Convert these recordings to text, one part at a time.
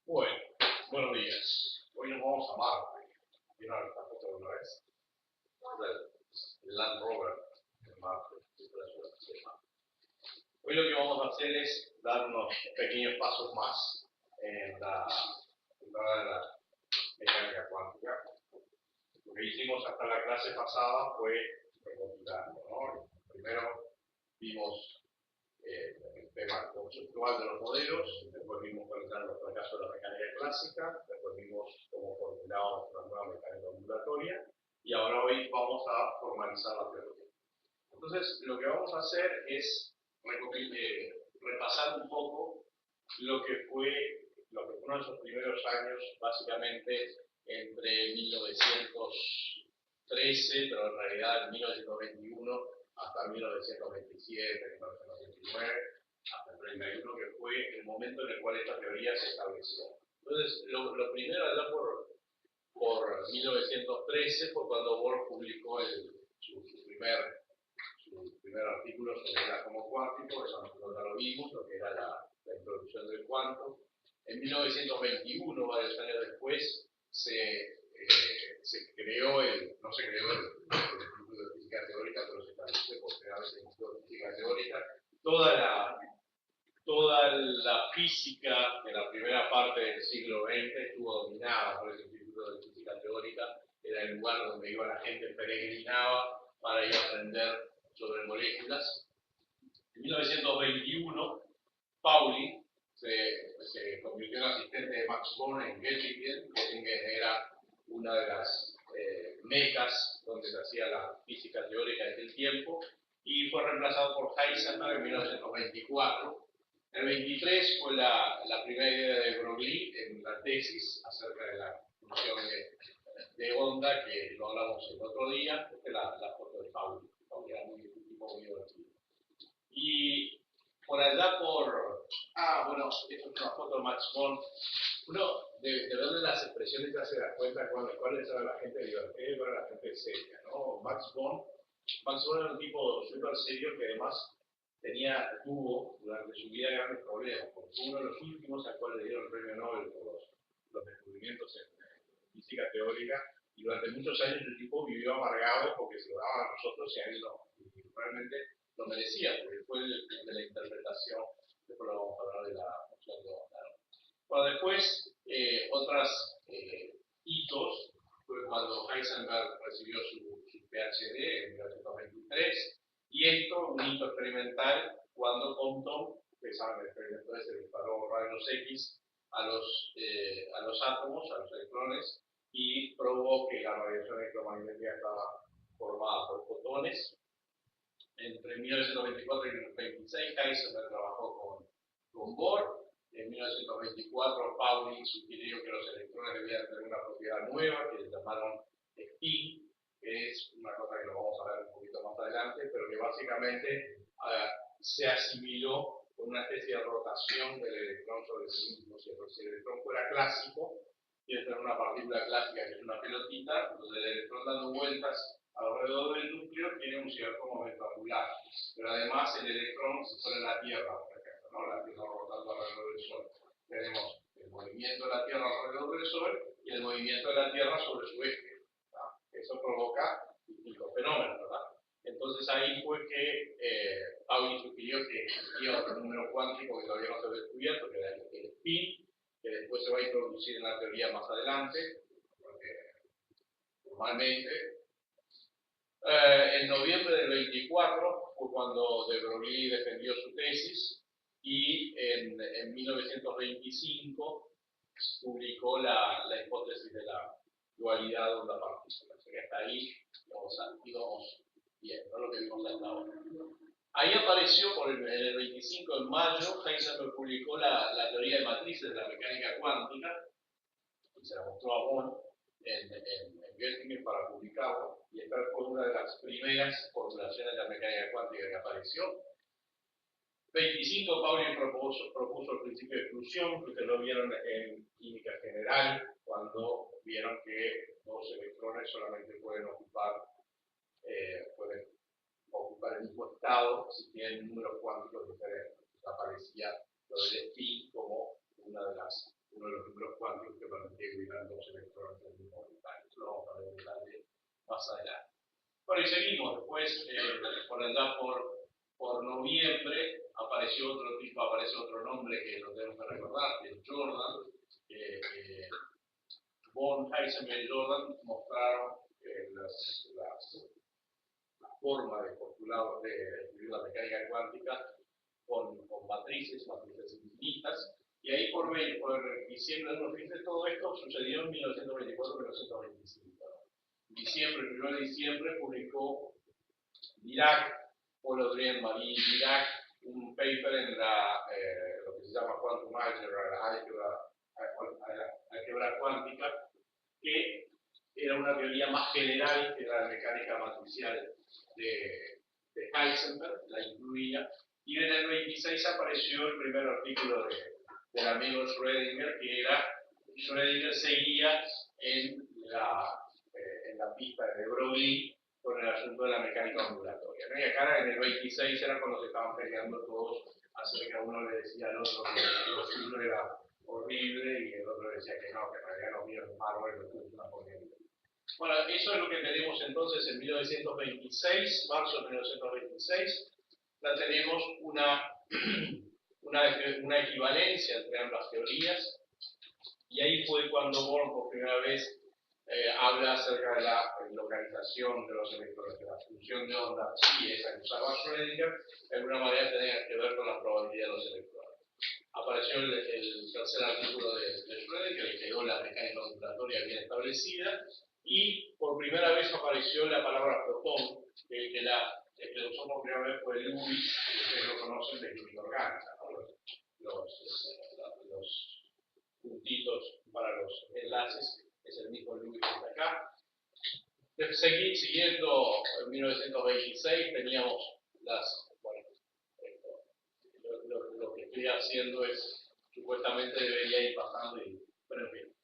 Bueno, buenos días. Hoy nos vamos a Marte. ¿Vieron esta foto alguna vez? El Land Rover de Marte. Hoy lo que vamos a hacer es dar unos pequeños pasos más en la mecánica cuántica. Lo que hicimos hasta la clase pasada fue recopilando, ¿no? Primero vimos el tema conceptual de los modelos, después vimos cuáles eran los fracasos de la mecánica clásica, después vimos cómo formulábamos una nueva mecánica ondulatoria, y ahora hoy vamos a formalizar la teoría. Entonces, lo que vamos a hacer es repasar un poco lo que fueron esos primeros años, básicamente entre 1913, pero en realidad en 1921 hasta 1927, 1929, hasta el 31, que fue el momento en el cual esta teoría se estableció. Entonces, lo primero allá por 1913 fue cuando Bohr publicó su primer artículo sobre el átomo cuántico, eso nosotros ya lo vimos, lo que era la introducción del cuanto. En 1921, varios años después, se creó no se creó el Instituto de Física Teórica, pero se estableció posteriormente el Instituto de Física Teórica. Toda la física de la primera parte del siglo XX estuvo dominada por el Instituto de Física Teórica. Era el lugar donde iba la gente, peregrinaba para ir a aprender sobre moléculas. En 1921, Pauli se convirtió en asistente de Max Born en Göttingen. Göttingen era una de las mecas donde se hacía la física teórica de aquel tiempo, y fue reemplazado por Heisenberg en 1924. El 23 fue la primera idea de Broglie en la tesis acerca de la función de onda, que lo hablamos el otro día. Esta es la foto de Pauli. Pauli era muy divertido. Y por allá bueno, esta es una foto de Max Born. Uno, de verle las expresiones ya se da cuenta cuál era la gente divertida y cuál era la gente seria, ¿no? Max Born era un tipo súper serio que además tuvo durante su vida grandes problemas, porque fue uno de los últimos al cual le dieron el premio Nobel por los descubrimientos en física teórica, y durante muchos años el tipo vivió amargado porque se lo daban a nosotros y a él no. Y realmente lo merecía, porque fue el de la interpretación. Después lo vamos a hablar de la función de onda, ¿no? Bueno, después, otros hitos fue cuando Heisenberg recibió su PhD en 1923, y esto, un hito experimental, cuando Compton, ustedes saben, el experimento ese, le disparó rayos X a los átomos, a los electrones, y probó que la radiación electromagnética estaba formada por fotones. Entre 1924 y 1926, Heisenberg trabajó con Bohr. En 1924, Pauli sugirió que los electrones debían tener una propiedad nueva, que le llamaron spin, que es una cosa que lo vamos a ver un poquito más adelante, pero que básicamente se asimiló con una especie de rotación del electrón sobre sí mismo. Si el electrón fuera clásico, tiene que tener una partícula clásica que es una pelotita, donde el electrón dando vueltas alrededor del núcleo tiene un cierto momento angular. Pero además el electrón se pone en la Tierra, por ejemplo, ¿no? La Tierra rotando alrededor del Sol. Tenemos el movimiento de la Tierra alrededor del Sol y el movimiento de la Tierra sobre su eje, ¿verdad? Eso provoca distintos fenómenos, ¿verdad? Entonces ahí fue que Pauli sugirió que existía otro número cuántico que todavía no se había descubierto, que era el spin, que después se va a introducir en la teoría más adelante, porque normalmente en noviembre del 24 fue cuando de Broglie defendió su tesis, y en 1925 publicó la hipótesis de la dualidad de onda-partícula. O sea que hasta ahí íbamos bien, ¿no? Lo que vimos hasta ahora. Ahí apareció, en el 25 de mayo, Heisenberg publicó la teoría de matrices de la mecánica cuántica, y se la mostró a Born. en Göttingen para publicarlo, y esta fue una de las primeras formulaciones de la mecánica cuántica que apareció. 25, Pauli propuso el principio de exclusión, que ustedes lo vieron en química general, cuando vieron que dos electrones solamente pueden ocupar el mismo estado si tienen números cuánticos diferentes. Aparecía lo del spin como uno de los números cuánticos que permitía que hubieran dos electrones del mismo metal. Eso lo vamos a ver en detalle más adelante. Bueno, y seguimos. Después, por allá por noviembre, aparece otro nombre que lo tenemos que recordar, que es Jordan. Born, Heisenberg y Jordan mostraron la forma de postular de escribir la mecánica cuántica con matrices infinitas, y ahí por diciembre de 1920, todo esto sucedió en 1924-1925. El 1 de diciembre, publicó Dirac, Paul Audrey, Marie Dirac, un paper en lo que se llama Quantum Algebra, álgebra cuántica, que era una teoría más general que la mecánica matricial de Heisenberg, la incluía, y en el 26 apareció el primer artículo del amigo Schrödinger, que era Schrödinger seguía en la pista de Broglie con el asunto de la mecánica ondulatoria, ¿no? Y acá en el 26 era cuando se estaban peleando todos acerca, uno le decía al otro que lo suyo era horrible y el otro decía que no, que en realidad no vieron malo, lo tuvo una corriente. Bueno, eso es lo que tenemos entonces en 1926, marzo de 1926. Ya tenemos una equivalencia entre ambas teorías, y ahí fue cuando Born por primera vez habla acerca de la localización de los electrones, de la función de onda, y esa que usaba Schrödinger, de alguna manera tenía que ver con la probabilidad de los electrones. Apareció el tercer artículo de Schrödinger, que quedó la mecánica ondulatoria bien establecida, y por primera vez apareció la palabra protón, que lo usó por primera vez fue Lewis, que ustedes lo conocen de química orgánica, ¿no? Los puntitos para los enlaces, es el mismo Lewis que está acá. Siguiendo en 1926 teníamos lo que estoy haciendo es, supuestamente debería ir pasando, pero en fin.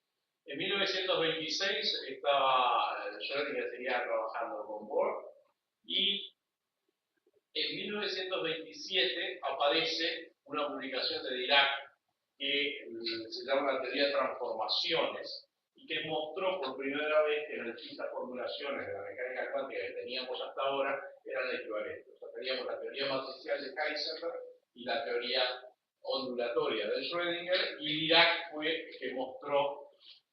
En 1926 Schrödinger seguía trabajando con Bohr, y en 1927 aparece una publicación de Dirac que se llama la teoría de transformaciones, y que mostró por primera vez que las distintas formulaciones de la mecánica cuántica que teníamos hasta ahora eran equivalentes. O sea, teníamos la teoría matricial de Heisenberg y la teoría ondulatoria de Schrödinger, y Dirac fue que mostró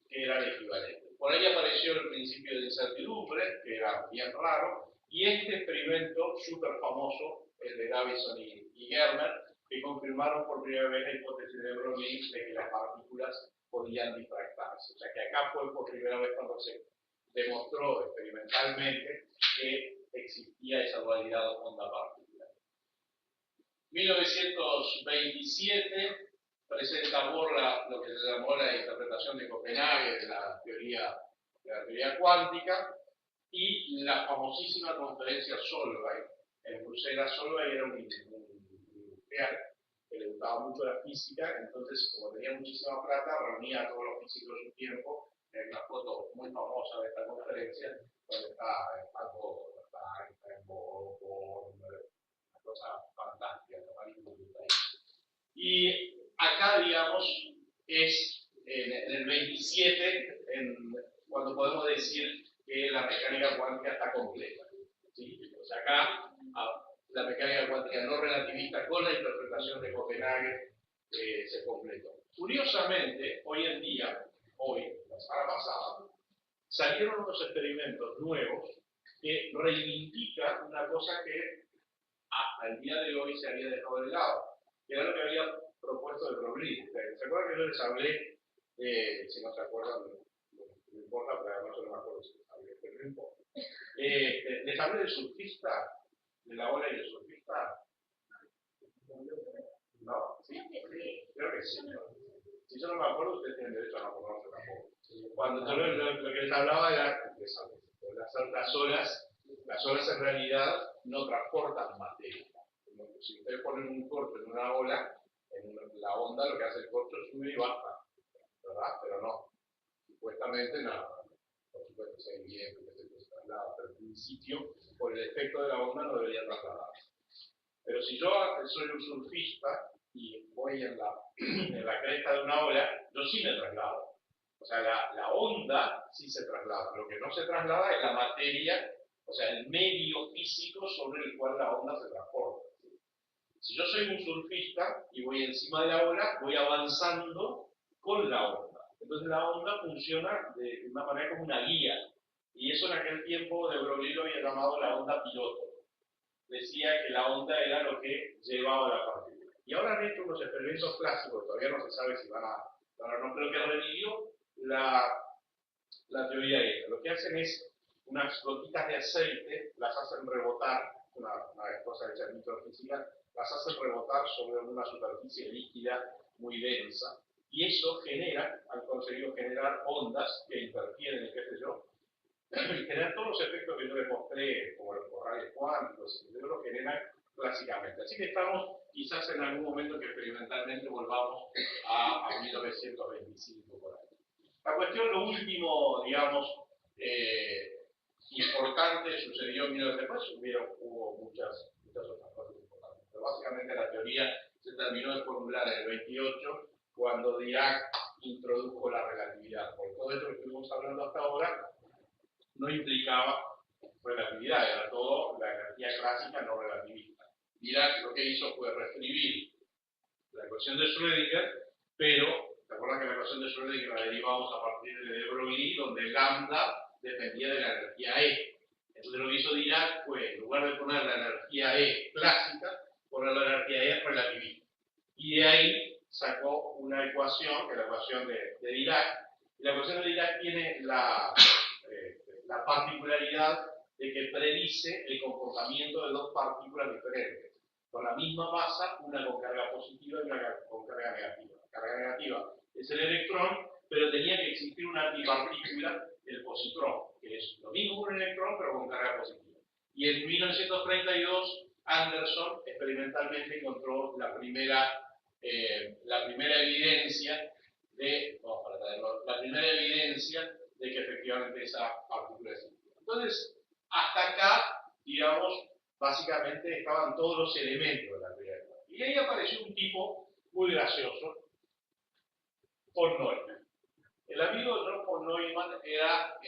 que eran equivalentes. Por ahí apareció el principio de incertidumbre, que era bien raro, y este experimento súper famoso, el de Davison y Germer, que confirmaron por primera vez la hipótesis de Broglie de que las partículas podían difractarse. O sea que acá fue por primera vez cuando se demostró experimentalmente que existía esa dualidad onda-partícula. 1927 presenta Bohr lo que se llamó la interpretación de Copenhague de la teoría cuántica, y la famosísima conferencia Solvay en Bruselas. Solvay era un industrial que le gustaba mucho la física, entonces, como tenía muchísima plata, reunía a todos los físicos de su tiempo en una foto muy famosa de esta conferencia, donde está Einstein, Bohr, una cosa fantástica, y acá, digamos, es en el 27 cuando podemos decir que la mecánica cuántica está completa, ¿sí? O sea, acá la mecánica cuántica no relativista con la interpretación de Copenhague se completó. Curiosamente, hoy en día, la semana pasada, salieron unos experimentos nuevos que reivindican una cosa que hasta el día de hoy se había dejado de lado, que era lo que había propuesto de Broglie. ¿Se acuerdan que yo les hablé, si no se acuerdan, no importa, pero además yo no me acuerdo si les hablé, pero no importa. Les hablé del surfista, de la ola y del surfista. ¿No? ¿Sí? Creo que sí. Si yo no me acuerdo, ustedes tienen derecho a no acordarse tampoco. Cuando yo lo que les hablaba era de las olas en realidad no transportan materia. Si ustedes ponen un corcho en una ola, la onda lo que hace el corcho sube y baja, ¿verdad? Pero no, supuestamente nada. Por supuesto, es evidente que se traslada, pero en principio, por el efecto de la onda, no debería trasladarse. Pero si yo soy un surfista y voy en la cresta de una ola, yo sí me traslado. O sea, la onda sí se traslada. Lo que no se traslada es la materia, o sea, el medio físico sobre el cual la onda se transporta. Si yo soy un surfista y voy encima de la ola, voy avanzando con la onda. Entonces la onda funciona de una manera como una guía. Y eso en aquel tiempo de Broglie lo había llamado la onda piloto. Decía que la onda era lo que llevaba la partícula. Y ahora han hecho unos experimentos clásicos, todavía no se sabe si van a no creo que revivió la teoría esta. Lo que hacen es unas gotitas de aceite, las hacen rebotar, una cosa hecha en microfísica, las hacen rebotar sobre una superficie líquida muy densa, y eso genera, han conseguido generar ondas que interfieren, qué sé yo, y generan todos los efectos que yo les mostré, como los corrales cuánticos, y lo generan clásicamente. Así que estamos quizás en algún momento que experimentalmente volvamos a 1925 por ahí. La cuestión, lo último, digamos, importante sucedió en 1900, hubo muchas otras cosas importantes, pero básicamente la teoría se terminó de formular en el 28 cuando Dirac introdujo la relatividad. Por todo esto que estuvimos hablando hasta ahora no implicaba relatividad, era todo la energía clásica no relativista. Dirac lo que hizo fue reescribir la ecuación de Schrödinger, pero ¿te acuerdas que la ecuación de Schrödinger la derivamos a partir de de Broglie, donde lambda dependía de la energía E? Entonces lo que hizo Dirac fue, en lugar de poner la energía E clásica, poner la energía E relativista. Y de ahí sacó una ecuación, que es la ecuación de Dirac. Y la ecuación de Dirac tiene la particularidad de que predice el comportamiento de dos partículas diferentes, con la misma masa, una con carga positiva y una con carga negativa. La carga negativa es el electrón, pero tenía que existir una antipartícula, el positrón, que es lo mismo que un electrón, pero con carga positiva. Y en 1932, Anderson experimentalmente encontró la primera evidencia de, que efectivamente esa partícula existía. Entonces, hasta acá, digamos, básicamente estaban todos los elementos de la teoría. Y ahí apareció un tipo muy gracioso, von Neumann. El amigo John von Neumann era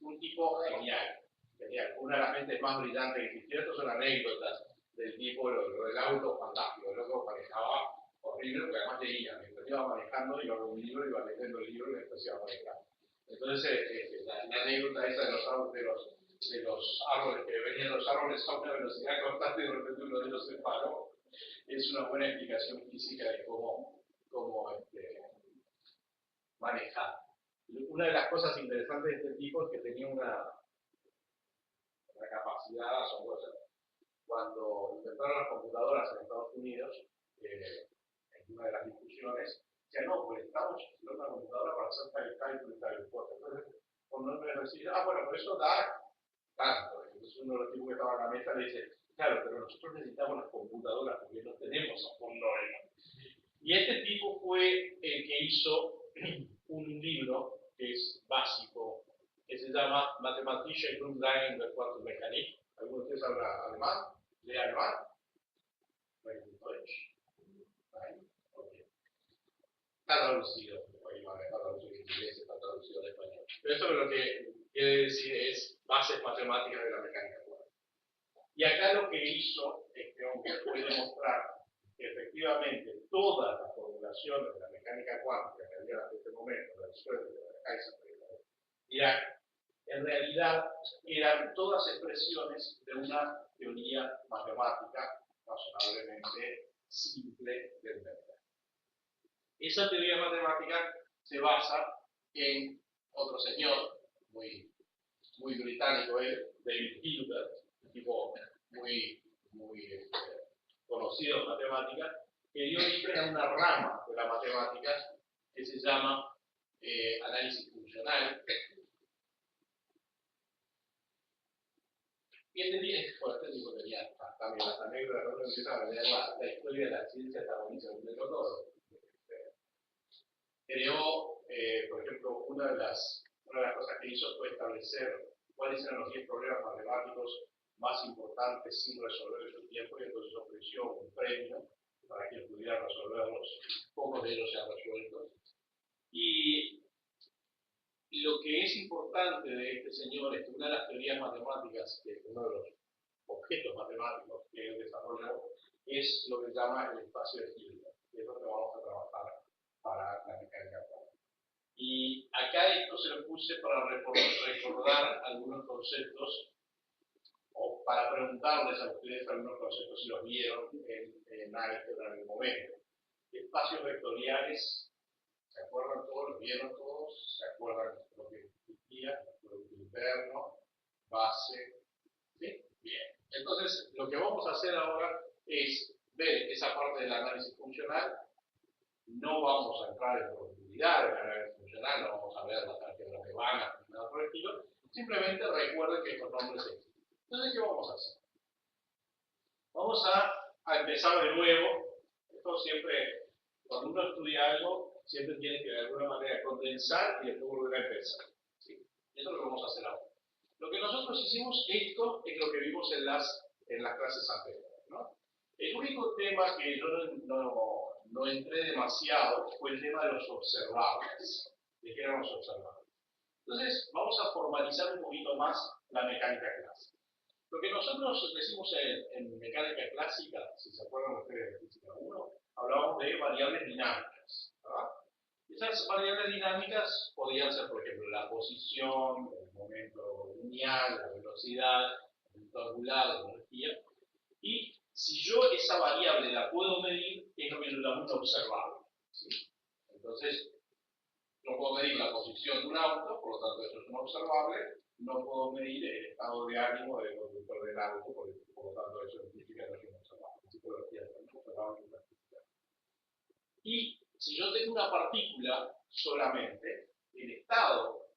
un tipo genial, una de las mentes más brillantes que existió. Estas son anécdotas del tipo, lo del auto fantástico, el loco manejaba horrible, porque además leía, mientras iba manejando, iba con un libro, iba leyendo el libro y después iba manejando. Entonces, la anécdota esa de los árboles, que venían los árboles a una velocidad constante y de repente uno de ellos se paró, es una buena explicación física de cómo manejar. Una de las cosas interesantes de este tipo es que tenía una capacidad asombrosa. Cuando inventaron las computadoras en Estados Unidos, en una de las discusiones, decía, no, pues estamos en una computadora para hacer tal cálculo y tal cosa. Entonces, cuando uno decía, bueno, pero eso da tanto. Entonces uno de los tipos que estaba en la mesa le dice, claro, pero nosotros necesitamos las computadoras porque no tenemos a von Neumann. Y este tipo fue el que hizo un libro que es básico, que se llama Mathematische Grundlagen der Quantenmechanik. ¿Alguno de ustedes habla alemán? ¿Lee alemán? Okay. Está traducido, está traducido en inglés, está traducido en español. Pero eso lo que quiere decir es bases matemáticas de la mecánica cuántica. Y acá lo que hizo este hombre fue demostrar que efectivamente todas las formulaciones de la mecánica cuántica que había hasta este momento, de Schrödinger, de Heisenberg, de Dirac, en realidad eran todas expresiones de una teoría matemática razonablemente simple de entender. Esa teoría matemática se basa en otro señor, muy británico, David Hilbert, un tipo muy conocido en matemáticas, que dio origen a una rama de la matemática que se llama análisis funcional. Y este tipo tenía también las anécdotas, cuando empiezan a leer la historia de la ciencia está buenísima, un todo. Creó, por ejemplo, una de las cosas que hizo fue establecer cuáles eran los 10 problemas matemáticos más importantes sin resolver en su tiempo, y entonces ofreció un premio para quien pudiera resolverlos. Pocos de ellos se han resuelto. Y lo que es importante de este señor es que una de las teorías matemáticas, que es uno de los objetos matemáticos que él desarrolló, es lo que llama el espacio de Hilbert, que es lo que vamos a trabajar para la mecánica cuántica. Y acá esto se lo puse para recordar algunos conceptos, o para preguntarles a ustedes algunos conceptos si los vieron en álgebra en algún momento. Espacios vectoriales, ¿se acuerdan todos? ¿Los vieron todos? ¿Se acuerdan lo que existía? Producto interno, base. ¿Sí? Bien. Entonces, lo que vamos a hacer ahora es ver esa parte del análisis funcional. No vamos a entrar en profundidad en el análisis funcional, no vamos a ver las álgebras de Banach ni nada por el estilo. Simplemente recuerden que estos nombres existen. Entonces, ¿qué vamos a hacer? Vamos a empezar de nuevo. Esto siempre, cuando uno estudia algo, siempre tiene que de alguna manera condensar y después volver a empezar. ¿Sí? Eso es lo que vamos a hacer ahora. Lo que nosotros hicimos, esto es lo que vimos en las clases anteriores, ¿no? El único tema que yo no entré demasiado fue el tema de los observables. ¿De qué eran los observables? Entonces, vamos a formalizar un poquito más la mecánica clásica. Lo que nosotros decimos en mecánica clásica, si se acuerdan ustedes de física 1, hablábamos de variables dinámicas, ¿verdad? Esas variables dinámicas podían ser, por ejemplo, la posición, el momento lineal, la velocidad, el momento angular, la energía. Y si yo esa variable la puedo medir, es lo que yo llamo un observable, ¿sí? Entonces, no puedo medir la posición de un auto, por lo tanto eso es un observable. No puedo medir el estado de ánimo del conductor del auto, por lo tanto eso significa que no es un observable. Psicología, y si yo tengo una partícula solamente, el estado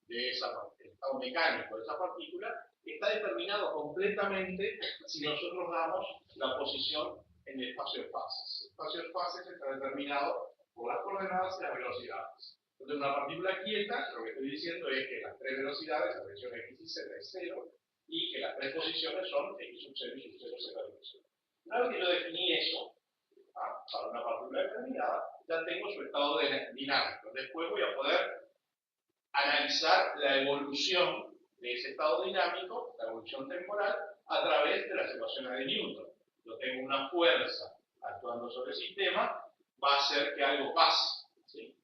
mecánico de esa partícula está determinado completamente si nosotros damos la posición en el espacio de fases. El espacio de fases está determinado por las coordenadas y las velocidades. Entonces, una partícula quieta, lo que estoy diciendo es que las tres velocidades, la dirección x y z es 0, y que las tres posiciones son x sub 0 y sub 0 z sub 0. Una vez que yo definí eso, para una partícula determinada, ya tengo su estado dinámico. Después voy a poder analizar la evolución de ese estado dinámico, la evolución temporal, a través de las ecuaciones de Newton. Yo tengo una fuerza actuando sobre el sistema, va a hacer que algo pase, ¿sí?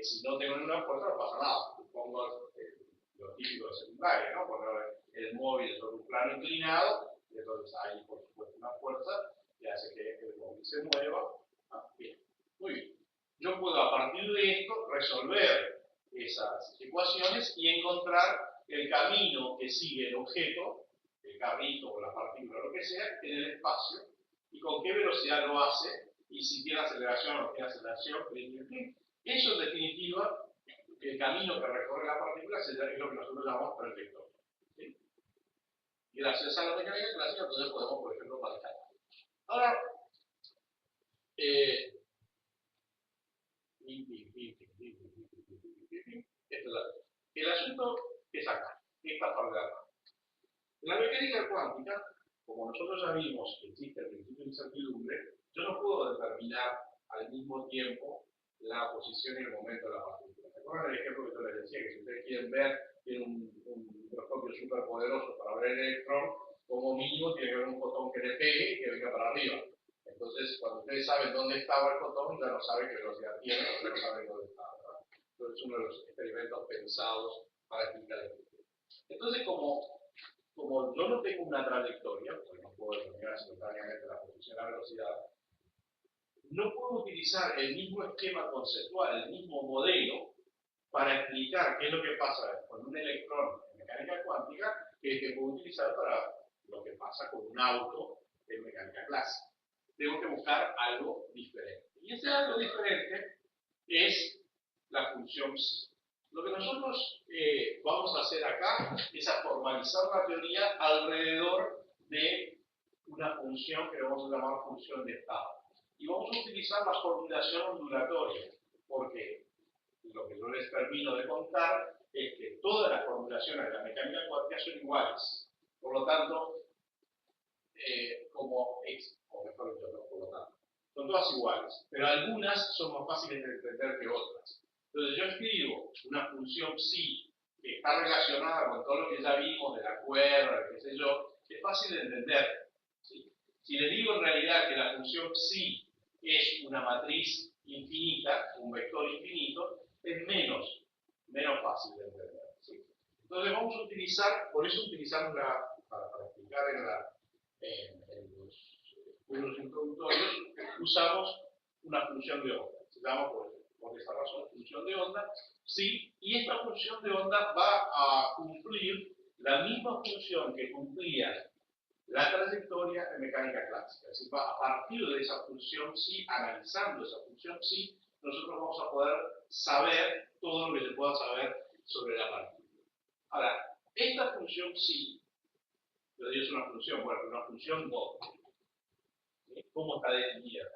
Si no tengo ninguna fuerza, no pasa nada. Pongo lo típico de secundaria, ¿no? Poner el móvil sobre un plano inclinado, y entonces hay, por supuesto, una fuerza que hace que el móvil se mueva. Bien, muy bien. Yo puedo, a partir de esto, resolver esas ecuaciones y encontrar el camino que sigue el objeto, el carrito o la partícula o lo que sea, en el espacio, y con qué velocidad lo hace, y si tiene aceleración o no tiene aceleración, eso en definitiva, el camino que recorre la partícula es lo que nosotros llamamos trayectoria. ¿Sí? Gracias a la mecánica clásica, entonces podemos, por ejemplo, manejar. Ahora, el asunto es acá, esta parte de acá. En la mecánica cuántica, como nosotros ya vimos que existe el principio de incertidumbre, yo no puedo determinar al mismo tiempo la posición y el momento de la partícula. ¿Se acuerdan del ejemplo que yo les decía? Que si ustedes quieren ver, tiene un microscopio súper poderoso para ver el electrón, como mínimo tiene que haber un fotón que le pegue y que venga para arriba. Entonces, cuando ustedes saben dónde estaba el fotón, ya no saben qué velocidad tiene, no saben dónde está, ¿verdad? Entonces, es uno de los experimentos pensados para explicar esto. Entonces, como yo no tengo una trayectoria, porque no puedo determinar simultáneamente la posición y la velocidad, no puedo utilizar el mismo esquema conceptual, el mismo modelo, para explicar qué es lo que pasa con un electrón en mecánica cuántica, que puedo utilizar para lo que pasa con un auto en mecánica clásica. Tengo que buscar algo diferente. Y ese algo diferente es la función psi. Lo que nosotros vamos a hacer acá es a formalizar la teoría alrededor de una función que vamos a llamar función de estado. Y vamos a utilizar la formulación ondulatoria, porque lo que yo les termino de contar es que todas las formulaciones de la mecánica cuántica son iguales. Por lo tanto, o mejor dicho, no, por lo tanto, son todas iguales, pero algunas son más fáciles de entender que otras. Entonces yo escribo una función psi que está relacionada con todo lo que ya vimos de la cuerda, qué sé yo, es fácil de entender. ¿Sí? Si les digo en realidad que la función psi es una matriz infinita, un vector infinito, es menos fácil de entender. ¿Sí? Entonces vamos a utilizar, por eso utilizamos para explicar en los estudios introductorios, usamos una función de onda. Se llama por esta razón función de onda, ¿sí? Y esta función de onda va a cumplir la misma función que cumplía la trayectoria de mecánica clásica. Es decir, a partir de esa función psi, analizando esa función psi, nosotros vamos a poder saber todo lo que se pueda saber sobre la partícula. Ahora, esta función psi, yo digo es una función, bueno, una función doble. ¿Cómo está definida?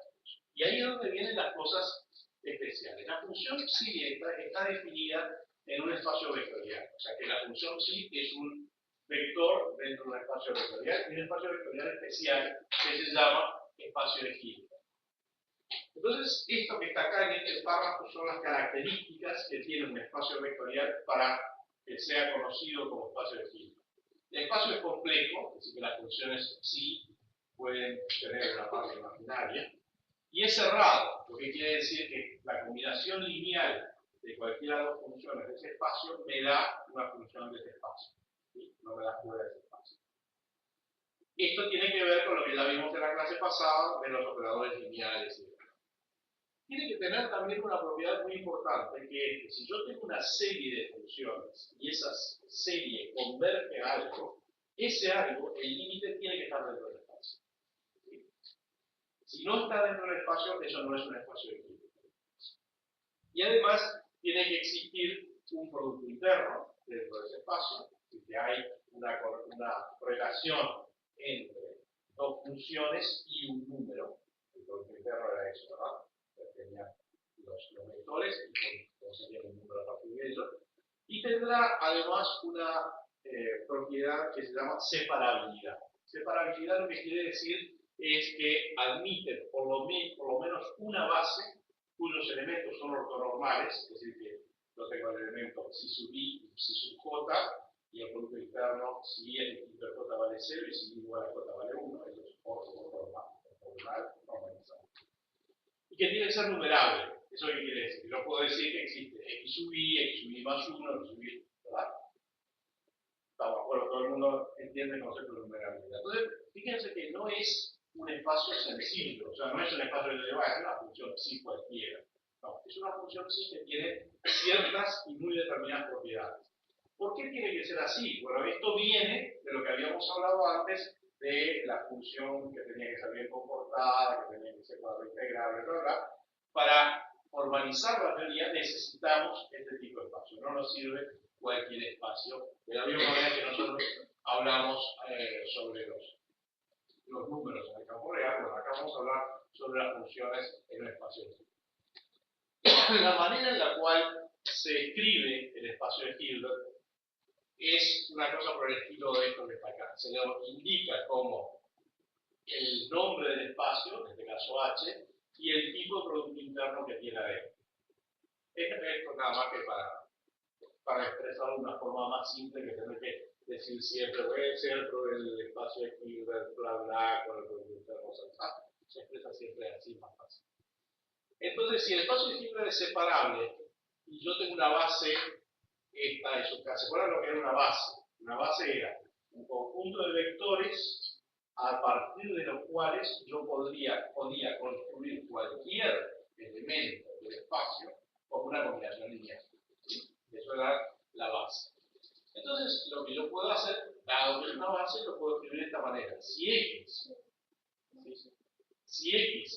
Y ahí es donde vienen las cosas especiales. La función psi está definida en un espacio vectorial. O sea que la función psi es un vector dentro de un espacio vectorial y un espacio vectorial especial que se llama espacio de Hilbert. Entonces, esto que está acá en este párrafo son las características que tiene un espacio vectorial para que sea conocido como espacio de Hilbert. El espacio es complejo, es decir, que las funciones psi pueden tener una parte imaginaria, y es cerrado, lo que quiere decir que la combinación lineal de cualquiera de las funciones de ese espacio me da una función de ese espacio, ¿sí? No me da fuera de ese espacio. Esto tiene que ver con lo que ya vimos en la clase pasada de los operadores lineales y demás. Tiene que tener también una propiedad muy importante, que es que si yo tengo una serie de funciones y esa serie converge a algo, ese algo, el límite, tiene que estar dentro del espacio. ¿Sí? Si no está dentro del espacio, eso no es un espacio de equilibrio. Y además, tiene que existir un producto interno dentro de ese espacio, que hay una relación entre dos funciones y un número. El producto interno era eso, ¿verdad? Tenía los vectores y conseguía un número a partir de ello. Y tendrá además una propiedad que se llama separabilidad. Separabilidad lo que quiere decir es que admite por lo menos una base cuyos elementos son ortonormales, es decir, que yo tengo el elemento si sub i, si sub j, y el producto interno si i es igual a j vale 0 y si i igual a j vale 1, eso es ortonormal, normalizado. Y que tiene que ser numerable. ¿Eso qué quiere decir? Yo puedo decir que existe x sub i más 1, x sub i, ¿verdad? Estamos de acuerdo, todo el mundo entiende el concepto de numerabilidad. Entonces, fíjense que no es un espacio sencillo, o sea, no es un espacio que le va a ser una función psi cualquiera. No, es una función psi que tiene ciertas y muy determinadas propiedades. ¿Por qué tiene que ser así? Bueno, esto viene de lo que habíamos hablado antes de la función que tenía que ser bien comportada, que tenía que ser cuadro integrable, bla. Para formalizar la teoría necesitamos este tipo de espacio. No nos sirve cualquier espacio. De la misma manera que nosotros hablamos sobre los números en el campo real, bueno, acá vamos a hablar sobre las funciones en el espacio de Hilbert. La manera en la cual se escribe el espacio de Hilbert es una cosa por el estilo de esto que está acá. Se le indica como el nombre del espacio, en este caso H, y el tipo de producto interno que tiene adentro. Esto nada más que para expresarlo de una forma más simple que tener que decir siempre, voy a ser el espacio de Hilbert, bla, bla, con el producto interno saltado. Se expresa siempre así, más fácil. Entonces, si el espacio de Hilbert es separable, y yo tengo una base, esta es su casa. ¿Se acuerdan lo que era una base? Una base era un conjunto de vectores a partir de los cuales yo podía construir cualquier elemento del espacio como una combinación lineal. ¿Sí? Eso era la base. Entonces, lo que yo puedo hacer, dado que es una base, lo puedo escribir de esta manera. Si X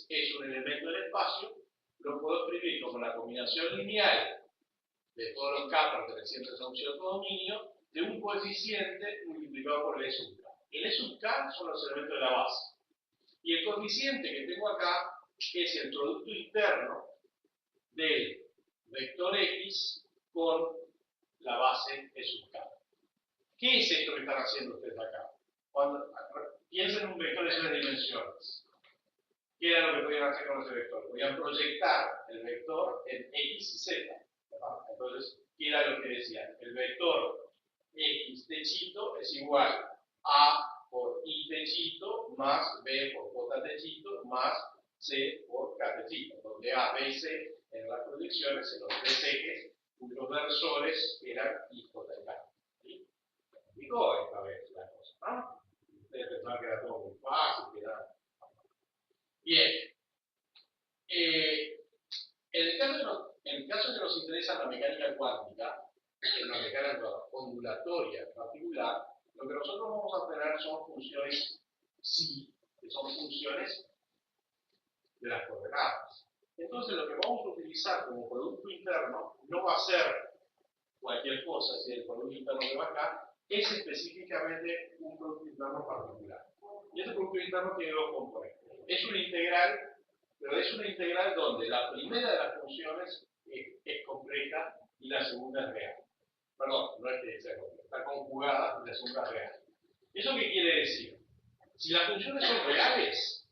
es un elemento del espacio, lo puedo escribir como la combinación lineal de todos los K pertenecientes a un cierto dominio de un coeficiente multiplicado por el E sub K. El E sub K son los elementos de la base. Y el coeficiente que tengo acá es el producto interno del vector X con la base E sub K. ¿Qué es esto que están haciendo ustedes acá? Cuando piensen en un vector de 3 dimensiones. ¿Qué era lo que podían hacer con ese vector? Podían proyectar el vector en X y Z. Entonces, ¿qué era lo que decían? El vector X techito es igual a por I techito más B por J techito más C por K techito, donde A, B y C en las proyecciones, en los tres ejes, cuyos versores eran I, J y K. ¿Sí? Complicó esta vez la cosa, ¿no? Ustedes pensaban que era todo muy fácil, que era... Bien. En el caso que nos interesa la mecánica cuántica, en la mecánica ondulatoria en particular, lo que nosotros vamos a tener son funciones psi, que son funciones de las coordenadas. Entonces, lo que vamos a utilizar como producto interno no va a ser cualquier cosa, si el producto interno que va acá, es específicamente un producto interno particular. Y ese producto interno tiene dos componentes. Es una integral, pero es una integral donde la primera de las funciones es compleja y la segunda es real. Perdón, no es que sea compleja, está conjugada y la segunda es real. ¿Eso qué quiere decir? Si las funciones son reales,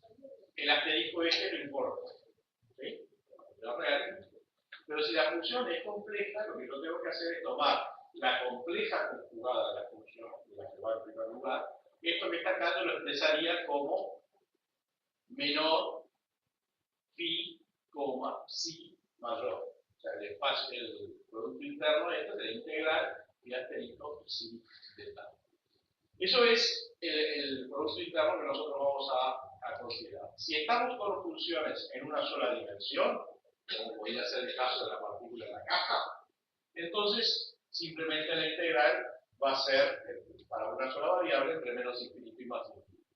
el asterisco este no importa. ¿Sí? Es real. Pero si la función es compleja, lo que yo tengo que hacer es tomar la compleja conjugada de la función, de la que va en primer lugar. Esto que está acá yo lo expresaría como menor phi, psi mayor. O sea, el espacio, el producto interno de esto es el integral y asterisco psi de tal. Eso es el producto interno que nosotros vamos a considerar. Si estamos con funciones en una sola dimensión, como podría ser el caso de la partícula en la caja, entonces simplemente la integral va a ser para una sola variable entre menos infinito y más infinito.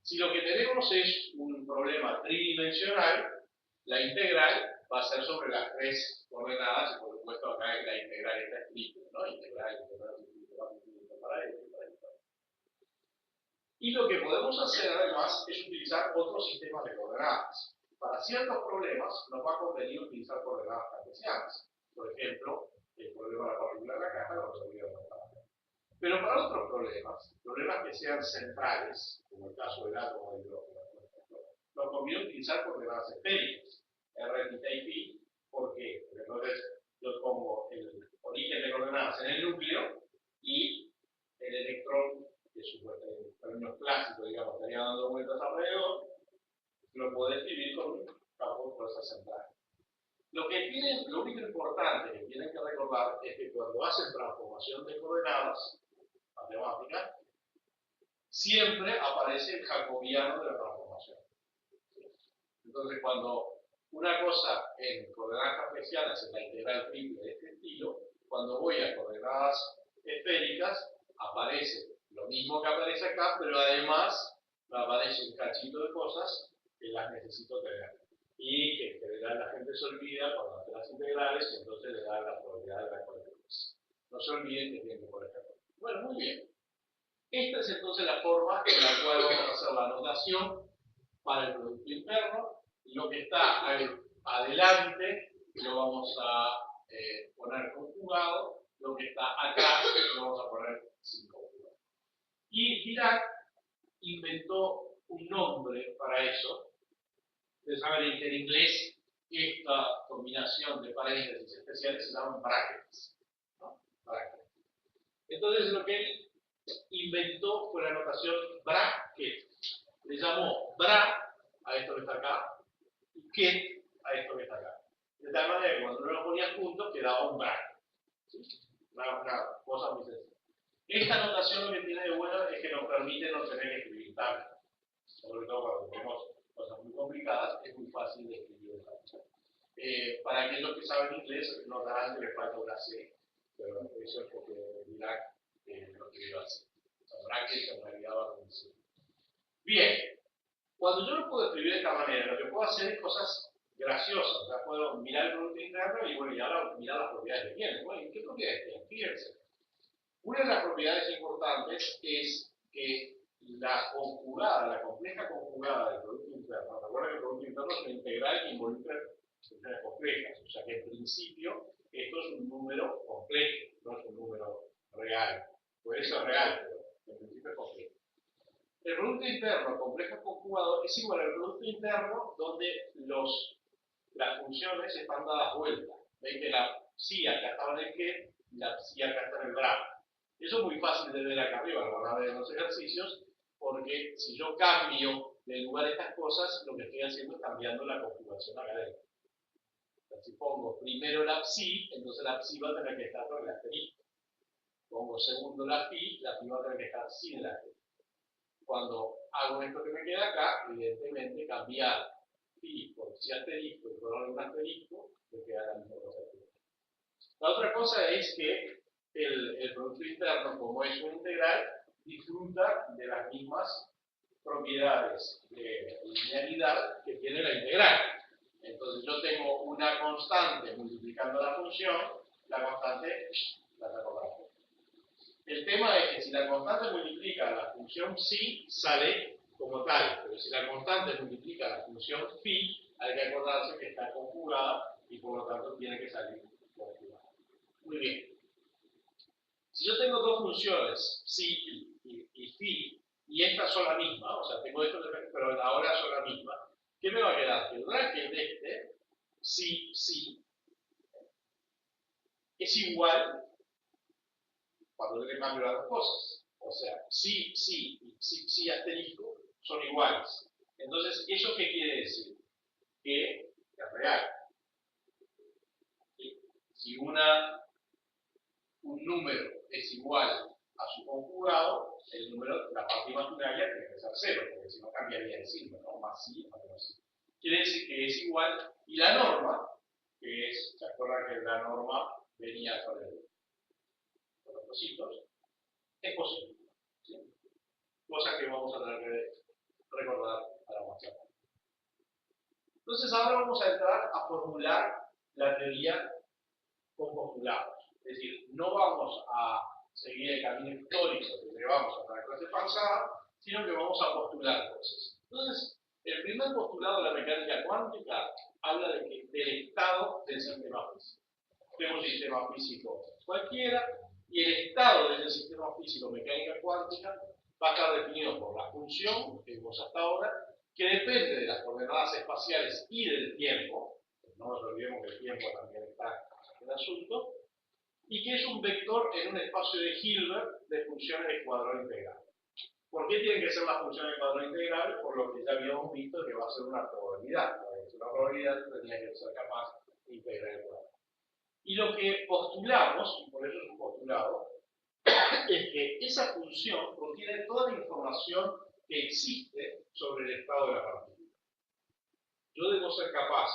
Si lo que tenemos es un problema tridimensional, la integral va a ser sobre las tres coordenadas, y por supuesto acá la integral está escrita, ¿no? Integral entre menos infinito más infinito para esto y para esto. Y lo que podemos hacer además es utilizar otros sistemas de coordenadas. Para ciertos problemas nos va a convenir utilizar coordenadas cartesianas. Por ejemplo, el problema de la partícula de la caja lo resolvieron para acá. Pero para otros problemas que sean centrales, como el caso del átomo de hidrógeno, nos conviene utilizar coordenadas esféricas, r, θ y phi. ¿Por qué? Porque entonces yo pongo el origen de coordenadas en el núcleo y el electrón, que en términos clásicos, digamos, estaría dando vueltas alrededor, lo puedo escribir con un campo de fuerza central. Lo único importante que tienen que recordar es que cuando hacen transformación de coordenadas matemáticas, siempre aparece el jacobiano de la transformación. Entonces, cuando una cosa en coordenadas cartesianas es la integral triple de este estilo, cuando voy a coordenadas esféricas, aparece lo mismo que aparece acá, pero además me aparece un cachito de cosas que las necesito tener. Y que en general la gente se olvida cuando hace las integrales, y entonces le da la probabilidad de la coordenadas. No se olviden que tienen que poner acá. Bueno, muy bien. Esta es entonces la forma en la cual vamos a hacer la anotación para el producto interno. Lo que está adelante lo vamos a poner conjugado, lo que está acá lo vamos a poner sin conjugado. Y Dirac inventó un nombre para eso. Ustedes saben que en inglés esta combinación de paréntesis especiales se llaman brackets, ¿no? Brackets. Entonces lo que él inventó fue la notación bracket. Le llamó bra a esto que está acá y ket a esto que está acá. De tal manera que cuando uno lo ponía juntos quedaba un bracket. ¿Sí? Una cosa muy sencilla. Esta notación lo que tiene de bueno es que nos permite no tener que escribir tablas. Sobre todo cuando tenemos cosas muy complicadas, es muy fácil de escribir en tablas. Para aquellos que saben inglés, notarán que le falta una C, pero eso es porque Dirac lo escribió así. Brackets en realidad va con C. Bien, cuando yo lo puedo escribir de esta manera, lo que puedo hacer es cosas graciosas. O sea, puedo mirar el producto interno y bueno, y ahora mirar las propiedades que tiene. Bueno, ¿y qué propiedades tiene? Fíjense. Una de las propiedades importantes es que la compleja conjugada del producto interno, recuerden que el producto interno es una integral que involucra funciones complejas, o sea que en principio esto es un número complejo, no es un número real. Puede ser real, pero en principio es complejo. El producto interno complejo conjugado es igual al producto interno donde las funciones están dadas vuelta. Ven que la psi acá estaba en el que y la psi acá está en el brazo. Eso es muy fácil de ver acá arriba, lo van a ver en los ejercicios, porque si yo cambio de lugar estas cosas, lo que estoy haciendo es cambiando la conjugación académica. Si pongo primero la psi, entonces la psi va a tener que estar con el asterisco. Pongo segundo la phi va a tener que estar sin el asterisco. Cuando hago esto que me queda acá, evidentemente cambiar phi por psi asterisco y por un asterisco, me queda la misma cosa. La otra cosa es que el producto interno, como es un integral, disfruta de las mismas propiedades de linealidad que tiene la integral. Entonces yo tengo una constante multiplicando la función, la constante la saco para afuera. El tema es que si la constante multiplica la función psi, sale como tal, pero si la constante multiplica la función phi, hay que acordarse que está conjugada y por lo tanto tiene que salir conjugada. Muy bien. Si yo tengo dos funciones, psi y phi, y estas son la misma, o sea, tengo esto, pero ahora son la misma, ¿qué me va a quedar? Que el bracket de este, psi, es igual cuando yo le cambio las dos cosas. O sea, psi y psi asterisco son iguales. Entonces, ¿eso qué quiere decir? Que es real. Si un número es igual a su conjugado, el número, la parte imaginaria tiene que ser 0, porque si no cambiaría el signo, ¿no? Más sí, más menos sí. Quiere decir que es igual, y la norma, que es, ¿se acuerdan que la norma venía con los cositos? Es posible, ¿sí? Cosa que vamos a tener que recordar para más tarde. Entonces ahora vamos a entrar a formular la teoría con postulados. Es decir, no vamos a seguir el camino histórico que llevamos hasta la clase pasada, sino que vamos a postular cosas. Entonces, el primer postulado de la mecánica cuántica habla del estado del sistema físico. Tenemos un sistema físico cualquiera, y el estado de ese sistema físico mecánica cuántica va a estar definido por la función que vimos hasta ahora, que depende de las coordenadas espaciales y del tiempo. No nos olvidemos que el tiempo también está en el asunto, y que es un vector en un espacio de Hilbert de funciones de cuadrado integral. ¿Por qué tienen que ser las funciones de cuadrado integral? Por lo que ya habíamos visto que va a ser una probabilidad. Para que sea una probabilidad tendría que ser capaz de integrar el cuadrado. Y lo que postulamos, y por eso es un postulado, es que esa función contiene toda la información que existe sobre el estado de la partícula. Yo debo ser capaz,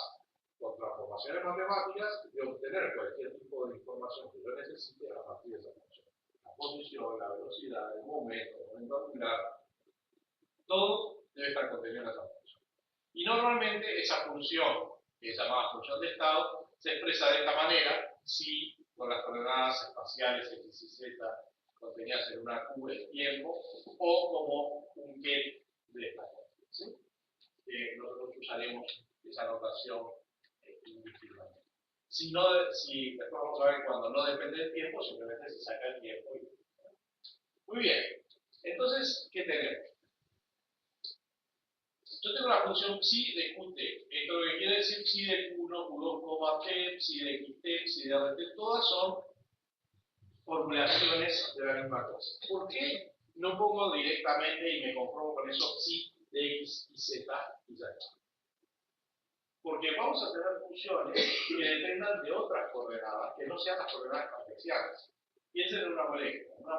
con transformaciones matemáticas, de obtener cualquier tipo de información que yo necesite a partir de esa función. La posición, la velocidad, el momento angular, todo debe estar contenido en esa función. Y normalmente esa función, que es llamada función de estado, se expresa de esta manera, si con las coordenadas espaciales x y z contenidas en una Q de tiempo, o como un get de esta forma. ¿Sí? Nosotros usaremos esa notación indistintivamente. Si después vamos a ver cuando no depende del tiempo, simplemente se saca el tiempo. Muy bien. Entonces, ¿qué tenemos? Yo tengo la función psi de qt. Esto lo que quiere decir psi de q1, q2, t, psi de xt, psi de rt, todas son formulaciones de la misma cosa. ¿Por qué no pongo directamente y me conformo con eso psi de x y z y ya está? Porque vamos a tener funciones que dependan de otras coordenadas que no sean las coordenadas cartesianas. Piensen en una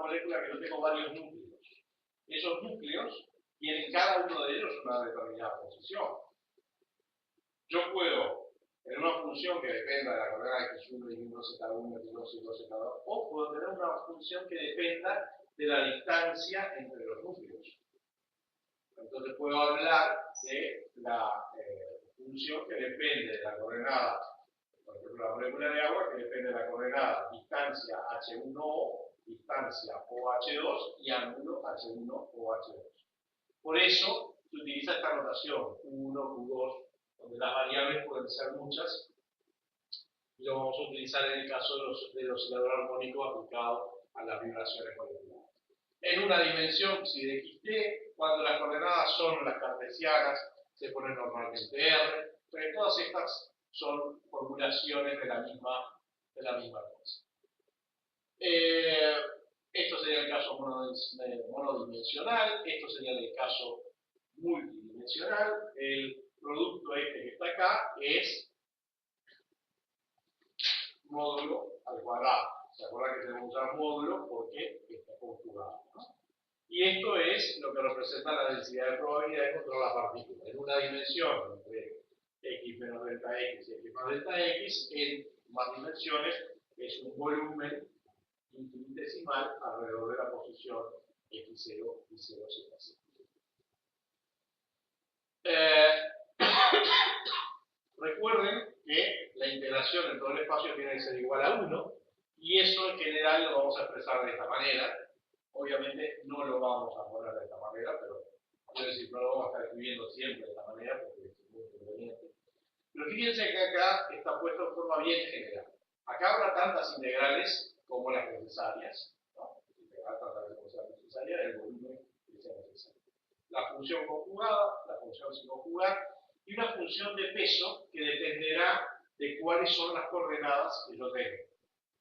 molécula que yo tengo varios núcleos. Esos núcleos tienen cada uno de ellos una determinada posición. Yo puedo tener una función que dependa de la coordenada x1, y1, z1, x2, y2, z2, o puedo tener una función que dependa de la distancia entre los núcleos. Entonces puedo hablar de la función distribución que depende de la coordenada, por ejemplo, la molécula de agua, que depende de la coordenada distancia H1O, distancia OH2 y ángulo H1OH2. Por eso se utiliza esta notación Q1, Q2, donde las variables pueden ser muchas, y lo vamos a utilizar en el caso del oscilador armónico aplicado a las vibraciones moleculares. En una dimensión psi de xt, cuando las coordenadas son las cartesianas, se pone normalmente R, pero todas estas son formulaciones de la misma cosa. Esto sería el caso monodimensional, esto sería el caso multidimensional. El producto este que está acá es módulo al cuadrado. ¿Se acuerdan que tenemos que usar módulo porque está conjugado, ¿no? Y esto es lo que representa la densidad de probabilidad contra la partícula. En una dimensión entre x menos delta x y x más delta x, en más dimensiones es un volumen infinitesimal alrededor de la posición x0 y 0, z. Recuerden que la integración en todo el espacio tiene que ser igual a 1, y eso en general lo vamos a expresar de esta manera. Obviamente no lo vamos a poner de esta manera, pero quiero decir, no lo vamos a estar escribiendo siempre de esta manera porque es muy conveniente. Pero fíjense que acá está puesto de forma bien general. Acá habrá tantas integrales como las necesarias, ¿no? Integrar tantas veces como sea necesaria, el volumen que sea necesario. La función conjugada, la función sin conjugar, y una función de peso que dependerá de cuáles son las coordenadas que yo tengo.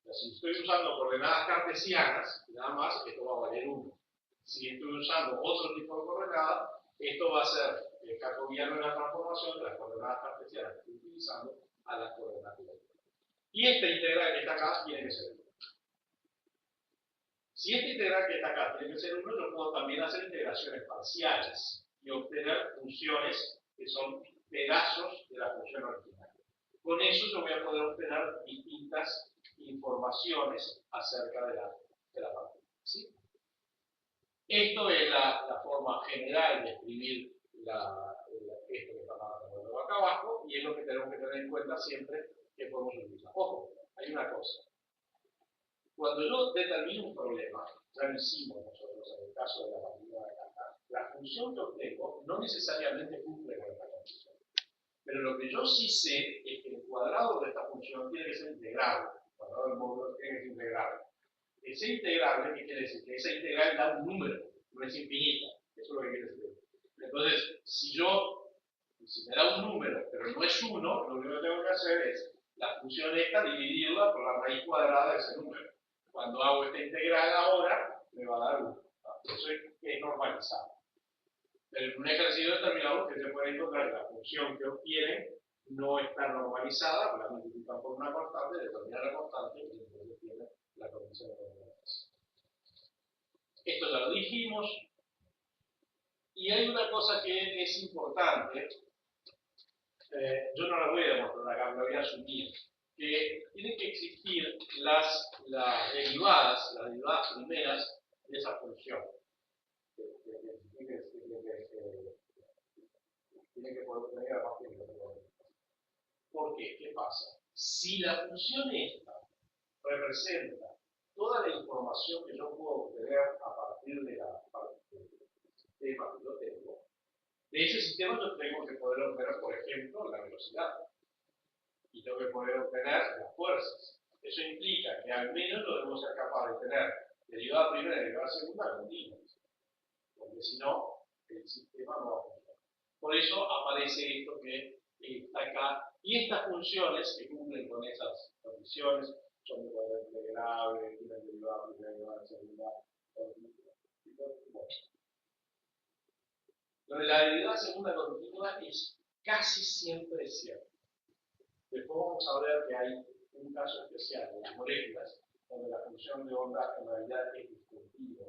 O sea, si estoy usando coordenadas cartesianas, nada más, esto va a valer 1. Si estoy usando otro tipo de coordenadas, esto va a ser el jacobiano de la transformación de las coordenadas cartesianas que estoy utilizando a las coordenadas locales. Y esta integral que está acá tiene que ser 1. Si esta integral que está acá tiene que ser 1, yo puedo también hacer integraciones parciales y obtener funciones que son pedazos de la función original. Con eso yo voy a poder obtener distintas informaciones acerca de la partícula. ¿Sí? Esto es la forma general de escribir esto que está marcado acá abajo, y es lo que tenemos que tener en cuenta siempre que podemos utilizar. Ojo, hay una cosa. Cuando yo determino un problema, ya lo hicimos nosotros en el caso de la partícula de acá, la función que obtengo no necesariamente cumple con esta condición. Pero lo que yo sí sé es que el cuadrado de esta función tiene que ser integrable. El cuadrado del módulo tiene que ser integrable. Ese integrable, ¿qué quiere decir? Que esa integral da un número, no es infinita. Eso es lo que quiere decir. Entonces, si me da un número, pero no es 1, lo único que tengo que hacer es la función esta dividirla por la raíz cuadrada de ese número. Cuando hago esta integral ahora, me va a dar 1. Eso es normalizado. Pero en un ejercicio determinado usted se puede encontrar que la función que obtienen no está normalizada, pues la multiplican por una constante, determina la constante y entonces tiene la condición de normalización. Esto ya lo dijimos. Y hay una cosa que es importante, yo no la voy a demostrar acá, la voy a asumir, que tienen que existir las derivadas primeras de esa función. Tiene que poder tener a partir de lo. ¿Por qué? ¿Qué pasa? Si la función esta representa toda la información que yo puedo obtener a partir del sistema que yo tengo, de ese sistema yo tengo que poder obtener, por ejemplo, la velocidad. Y tengo que poder obtener las fuerzas. Eso implica que al menos yo debo ser capaz de tener derivada primera y derivada segunda continuas. Porque si no, el sistema no va a funcionar. Por eso aparece esto que está acá. Y estas funciones que cumplen con esas condiciones son de poder integrable, tienen derivada primera y derivada segunda. Lo de la derivada segunda continua es casi siempre cierto. Después vamos a ver que hay un caso especial de las moléculas donde la función de onda en realidad es discontinua,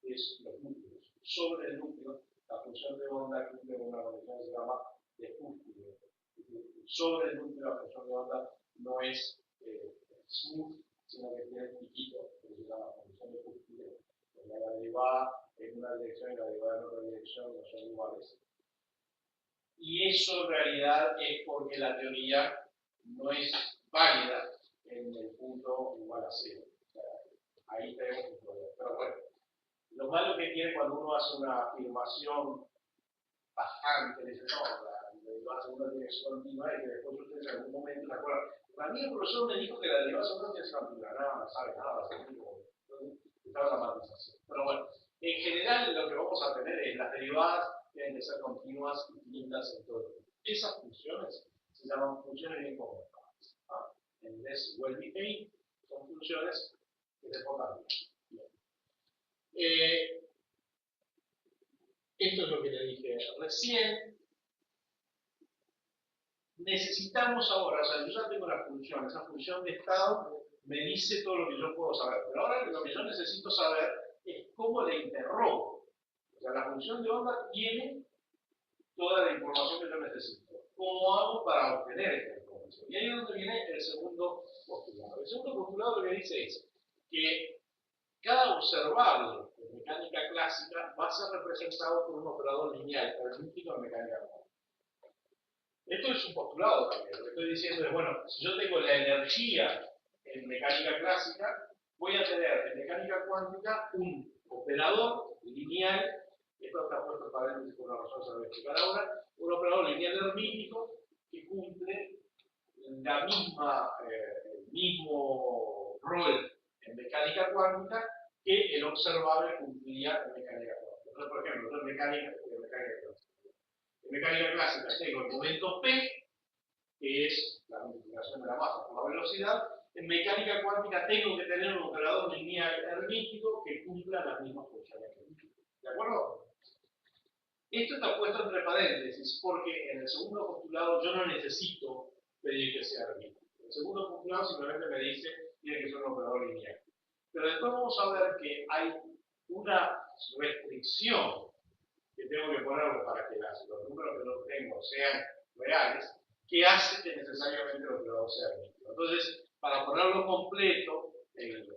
es los núcleos. Sobre el núcleo, la función de onda cumple con una condición que se llama de cúspide. Sobre el núcleo, la función de onda no es smooth, sino que tiene un piquito, que se llama función de cúspide. La derivada en una dirección y la derivada en otra dirección no son iguales. y eso en realidad es porque la teoría no es válida en el punto igual a cero. O sea, ahí tenemos un problema. Pero bueno, lo malo que tiene cuando uno hace una afirmación bastante, dice, no, la derivada segunda tiene que ser continua y que después ustedes en algún momento se acuerdan. A mí el profesor me dijo que la derivada segunda tiene que ser continua, nada, no sabe nada, estaba la matización. Pero bueno, en general lo que vamos a tener es las derivadas tienen que ser continuas y finitas en todo el tiempo. Esas funciones se llaman funciones bien comportadas. En inglés, well-behaved, son funciones que se portan bien. Esto es lo que le dije recién. Necesitamos ahora, o sea, yo ya tengo la función, esa función de estado me dice todo lo que yo puedo saber, pero ahora lo que yo necesito saber es cómo le interrogo. O sea, la función de onda tiene toda la información que yo necesito. ¿Cómo hago para obtener esta información? Y ahí es donde viene el segundo postulado. El segundo postulado lo que dice es que cada observable en mecánica clásica va a ser representado por un operador lineal, analítico en mecánica cuántica. Esto es un postulado también. Lo que estoy diciendo es, bueno, si yo tengo la energía en mecánica clásica, voy a tener en mecánica cuántica un operador lineal, esto está puesto en paréntesis por una razón que se lo voy a explicar ahora, un operador lineal hermítico que cumple la misma, el mismo rol en mecánica cuántica que el observable cumplía en mecánica cuántica. Entonces, por ejemplo, en mecánica clásica tengo el momento P, que es la multiplicación de la masa por la velocidad. En mecánica cuántica tengo que tener un operador lineal hermítico que cumpla las mismas funciones. ¿De acuerdo? Esto está puesto entre paréntesis porque en el segundo postulado yo no necesito pedir que sea hermítico. El segundo postulado simplemente me dice que tiene que ser un operador lineal. Pero después vamos a ver que hay una restricción que tengo que ponerlo para que los números que yo tengo sean reales, que hace que necesariamente el operador sea hermítico. Entonces, para ponerlo completo, el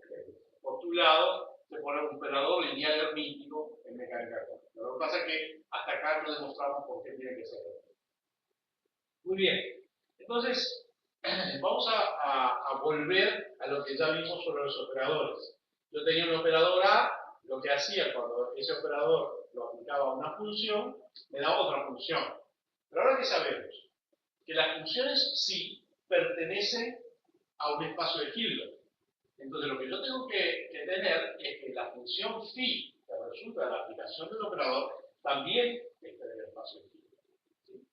postulado, se pone un operador lineal hermítico en mecánica cuántica. Lo que pasa es que hasta acá no demostramos por qué tiene que ser hermítico. Muy bien. Entonces, vamos a volver a lo que ya vimos sobre los operadores. Yo tenía un operador A, lo que hacía cuando ese operador lo aplicaba a una función, me daba otra función. Pero ahora que sabemos que las funciones sí pertenecen a un espacio de Hilbert. Entonces lo que yo tengo que tener es que la función phi que resulta de la aplicación del operador también esté en el espacio de Hilbert. ¿Sí?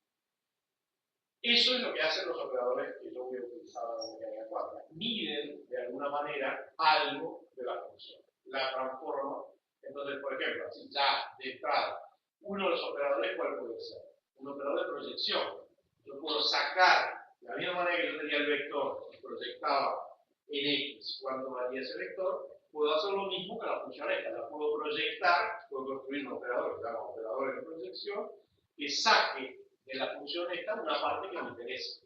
Eso es lo que hacen los operadores que yo voy a utilizar en la mecánica cuántica. Miden de alguna manera algo de la función. La transforman. Entonces, por ejemplo, así ya de entrada, uno de los operadores, ¿cuál puede ser? Un operador de proyección. Yo puedo sacar, de la misma manera que yo tenía el vector y proyectaba en X cuánto valía ese vector, puedo hacer lo mismo con la función esta. La puedo proyectar, puedo construir un operador, que se llama operadores de proyección, que saque de la función esta una parte que me interesa.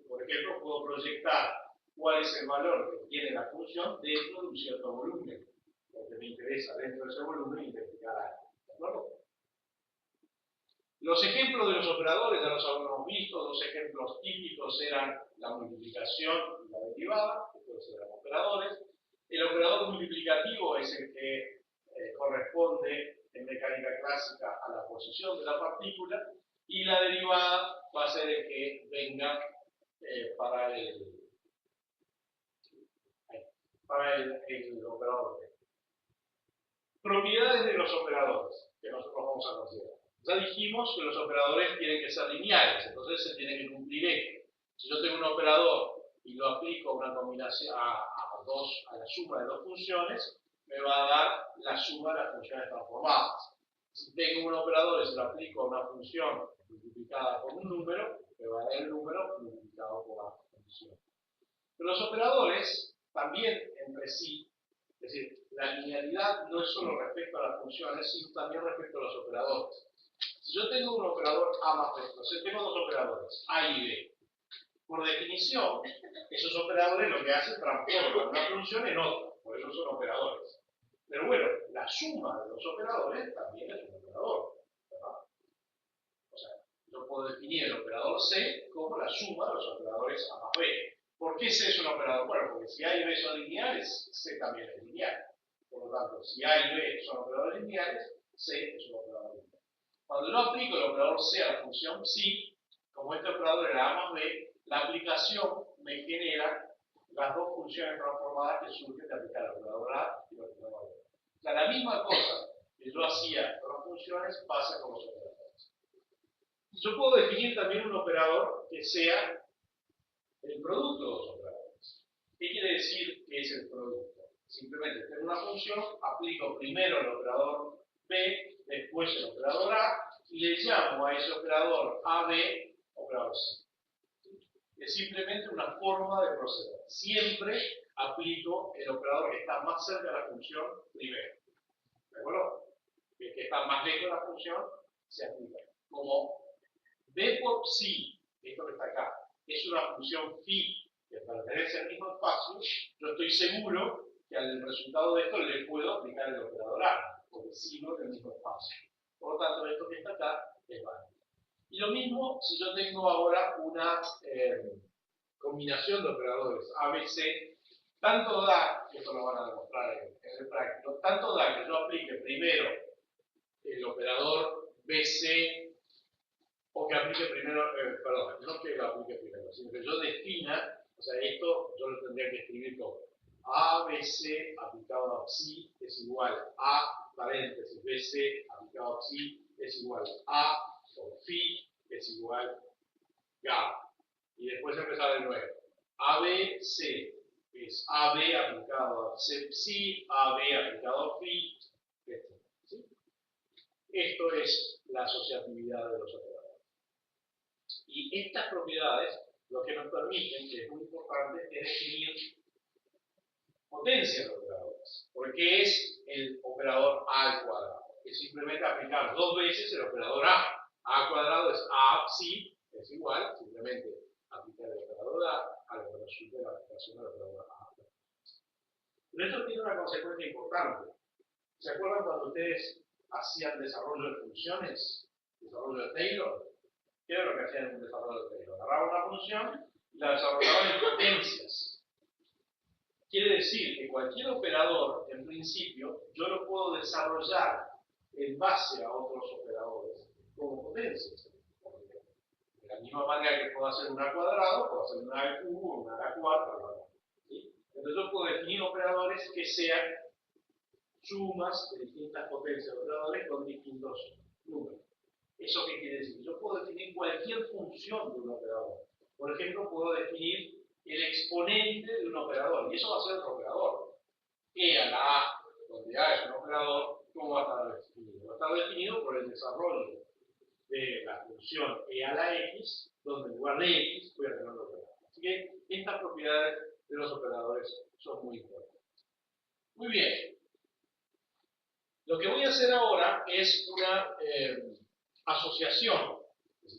Por ejemplo, puedo proyectar cuál es el valor que tiene la función dentro de un cierto volumen. Lo que me interesa dentro de ese volumen investigar algo. ¿De acuerdo? Los ejemplos de los operadores ya los habíamos visto. Dos ejemplos típicos eran la multiplicación y la derivada. Estos eran operadores. El operador multiplicativo es el que corresponde en mecánica clásica a la posición de la partícula. Y la derivada va a ser el que venga para el operador P. Propiedades de los operadores que nosotros vamos a considerar. Ya dijimos que los operadores tienen que ser lineales, entonces se tiene que cumplir esto. Si yo tengo un operador y lo aplico a una combinación a la suma de dos funciones, me va a dar la suma de las funciones transformadas. Si tengo un operador y se lo aplico a una función multiplicada por un número, me va a dar el número multiplicado por la función. Pero los operadores también entre sí, es decir, la linealidad no es solo respecto a las funciones, sino también respecto a los operadores. Si yo tengo un operador A más B, entonces tengo dos operadores, A y B. Por definición, esos operadores lo que hacen es transformar una función en otra, por eso son operadores. Pero bueno, la suma de los operadores también es un operador, ¿verdad? O sea, yo puedo definir el operador C como la suma de los operadores A más B. ¿Por qué C es un operador? Bueno, porque si A y B son lineales, C también es lineal. Por lo tanto, si A y B son operadores lineales, C es un operador lineal. Cuando yo aplico el operador C a la función psi, como este operador era A más B, la aplicación me genera las dos funciones transformadas que surgen de aplicar el operador A y el operador B. O sea, la misma cosa que yo hacía con las funciones pasa con los operadores. Yo puedo definir también un operador que sea el producto de los operadores. ¿Qué quiere decir que es el producto? Simplemente tengo una función, aplico primero el operador B, después el operador A, y le llamo a ese operador AB operador C. Es simplemente una forma de proceder. Siempre aplico el operador que está más cerca de la función primero. ¿De acuerdo? El que está más lejos de la función se aplica. Como B por psi, esto que está acá, es una función phi que pertenece al mismo espacio, yo estoy seguro que al resultado de esto le puedo aplicar el operador A, porque sigo en el mismo espacio. Por lo tanto, esto que está acá es válido. Y lo mismo si yo tengo ahora una combinación de operadores ABC, tanto da, esto lo van a demostrar en el práctico, tanto da que yo aplique primero el operador BC, o que aplique primero, perdón, no que lo aplique primero, sino que yo defina, o sea, esto yo lo tendría que escribir como ABC aplicado a psi es igual a paréntesis BC aplicado a psi es igual a por phi es igual K. Y después empezar de nuevo. ABC es AB aplicado a psi, AB aplicado a phi, etc. ¿Sí? Esto es la asociatividad de los operadores. Y estas propiedades lo que nos permiten, que es muy importante, es definir potencia de operadores. Porque es el operador A al cuadrado. Es simplemente aplicar dos veces el operador A. A al cuadrado es A psi, es igual, simplemente aplicar el operador A lo que resulta de la aplicación del operador A. Pero esto tiene una consecuencia importante. ¿Se acuerdan cuando ustedes hacían desarrollo de funciones? Desarrollo de Taylor. ¿Qué era lo que hacían en un desarrollo de Taylor? Agarraban una función y la desarrollaban en potencias. Quiere decir que cualquier operador, en principio, yo lo puedo desarrollar en base a otros operadores como potencias. De la misma manera que puedo hacer un A cuadrado, puedo hacer un A al cubo, un A a la cuarta, ¿sí? Entonces yo puedo definir operadores que sean sumas de distintas potencias de operadores con distintos números. ¿Eso qué quiere decir? Yo puedo definir cualquier función de un operador. Por ejemplo, puedo definir el exponente de un operador, y eso va a ser otro operador. E a la A, donde A es un operador, ¿cómo va a estar definido? Va a estar definido por el desarrollo de la función E a la X, donde en lugar de X voy a tener un operador. Así que estas propiedades de los operadores son muy importantes. Muy bien. Lo que voy a hacer ahora es una asociación.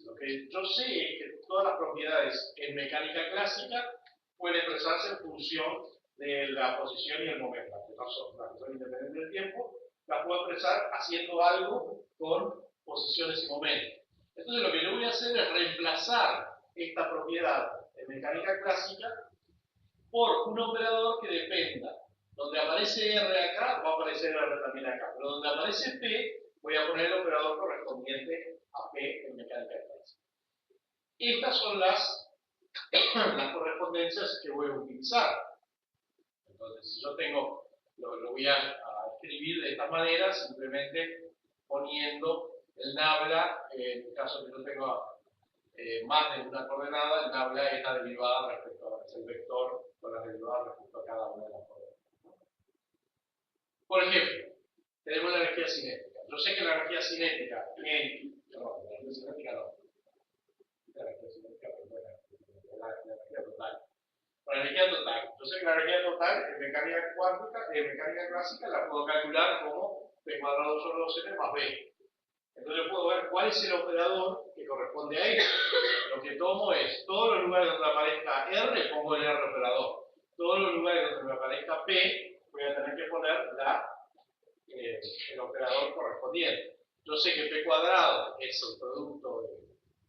Lo que yo sé es que todas las propiedades en mecánica clásica pueden expresarse en función de la posición y el momento. Las que son independientes del tiempo, las puedo expresar haciendo algo con posiciones y momentos. Entonces lo que yo voy a hacer es reemplazar esta propiedad en mecánica clásica por un operador que dependa. Donde aparece R acá, va a aparecer R también acá. Pero donde aparece P, voy a poner el operador correspondiente a P en mecánica clásica. Estas son las correspondencias que voy a utilizar. Entonces, si yo tengo, lo voy a escribir de esta manera, simplemente poniendo el nabla, en el caso que yo tenga más de una coordenada, el nabla es la derivada respecto a, es el vector con las derivadas respecto a cada una de las coordenadas. Por ejemplo, tenemos la energía cinética. Yo sé que la energía cinética no, la energía cinética no. La energía cinética, la energía total. La energía total. Yo sé que la energía total en mecánica cuántica, en mecánica clásica, la puedo calcular como P cuadrado sobre 2M más B. Entonces yo puedo ver cuál es el operador que corresponde a esto. Lo que tomo es, todos los lugares donde aparezca R, pongo el R operador. Todos los lugares donde me aparezca P, voy a tener que poner el operador correspondiente. Yo sé que P cuadrado es el producto de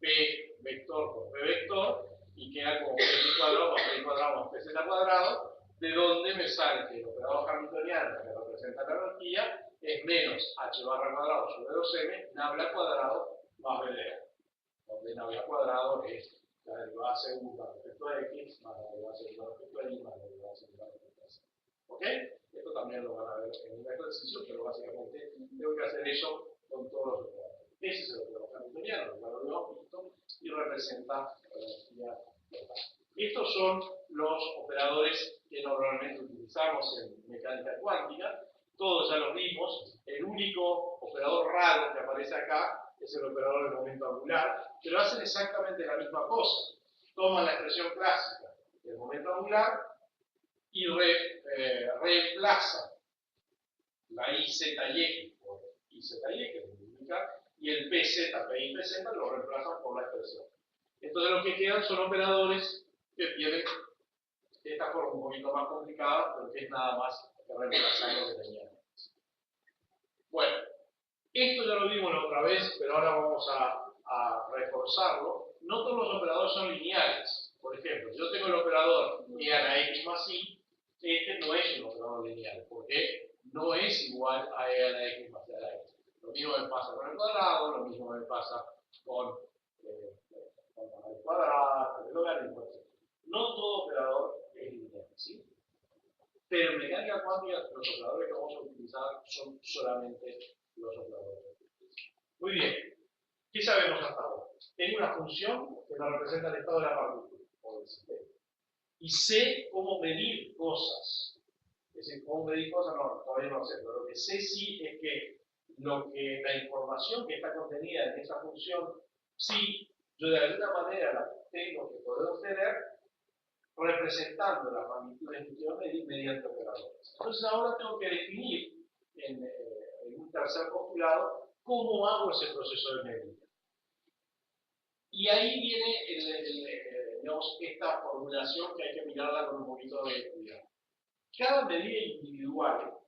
P vector por P vector, y queda como X cuadrado más P cuadrado más PZ cuadrado, de donde me sale que el operador hamiltoniano que representa la energía es menos H barra cuadrado sobre 2M, nabla cuadrado más BDA, donde nabla cuadrado es la derivada segunda respecto a X, más la derivada segunda respecto a Y, más la derivada segunda respecto a Z. ¿Ok? Esto también lo van a ver en un ejercicio, pero básicamente tengo que hacer eso con todos los operadores. Ese es el operador hamiltoniano, el cual lo hemos visto, y representa la energía total. Estos son los operadores que normalmente utilizamos en mecánica cuántica. Todos ya los vimos. El único operador raro que aparece acá es el operador de momento angular, pero hacen exactamente la misma cosa. Toman la expresión clásica del momento angular y reemplazan la IZY por IZY, que significa, y el PZ, PI y PZ lo reemplazan por la expresión. Entonces lo que quedan son operadores que tienen esta forma un poquito más complicada, pero que es nada más que reemplazar lo que tenían. Bueno, esto ya lo vimos la otra vez, pero ahora vamos a reforzarlo. No todos los operadores son lineales. Por ejemplo, si yo tengo el operador E a la X más Y, este no es un operador lineal, porque no es igual a E a la X más Y a la X. Lo mismo me pasa con el cuadrado, lo mismo me pasa con la raíz cuadrada, con el logaritmo, etc. No todo operador es lineal, ¿sí? Pero en mecánica cuántica los operadores que vamos a utilizar son solamente los operadores. Muy bien. ¿Qué sabemos hasta ahora? Tengo una función que me representa el estado de la partícula o del sistema. Y sé cómo medir cosas. Es decir, cómo medir cosas, no, todavía no sé, pero lo que sé sí es que la información que está contenida en esa función, sí, yo de alguna manera la tengo que poder obtener representando las magnitudes que quiero medir mediante operadores. Entonces ahora tengo que definir en un tercer postulado cómo hago ese proceso de medida. Y ahí viene digamos, esta formulación que hay que mirarla con un poquito de cuidado. Cada medida individual,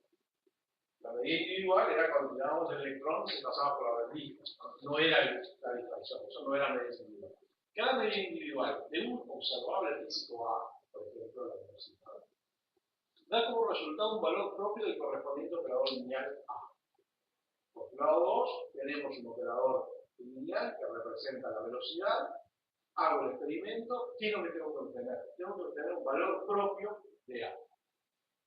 la medida individual era cuando tirábamos el electrón se pasaba por la rendija, no era la distracción, eso no era medida individual. Cada medida individual de un observable físico A, por ejemplo la velocidad, da como resultado un valor propio del correspondiente operador lineal A. Postulado 2, tenemos un operador lineal que representa la velocidad, hago el experimento, ¿qué es lo que tengo que obtener? Tengo que obtener un valor propio de A.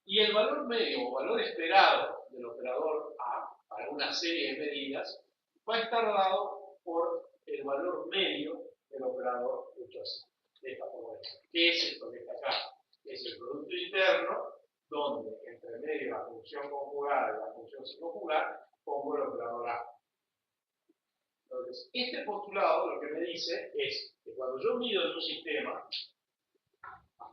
Y el valor medio o valor esperado del operador A para una serie de medidas va a estar dado por el valor medio del operador hecho así, de esta forma. ¿Qué es esto que está acá? Es el producto interno, donde entre medio la función conjugada y la función sin conjugar pongo el operador A. Entonces, este postulado lo que me dice es que cuando yo mido en un sistema,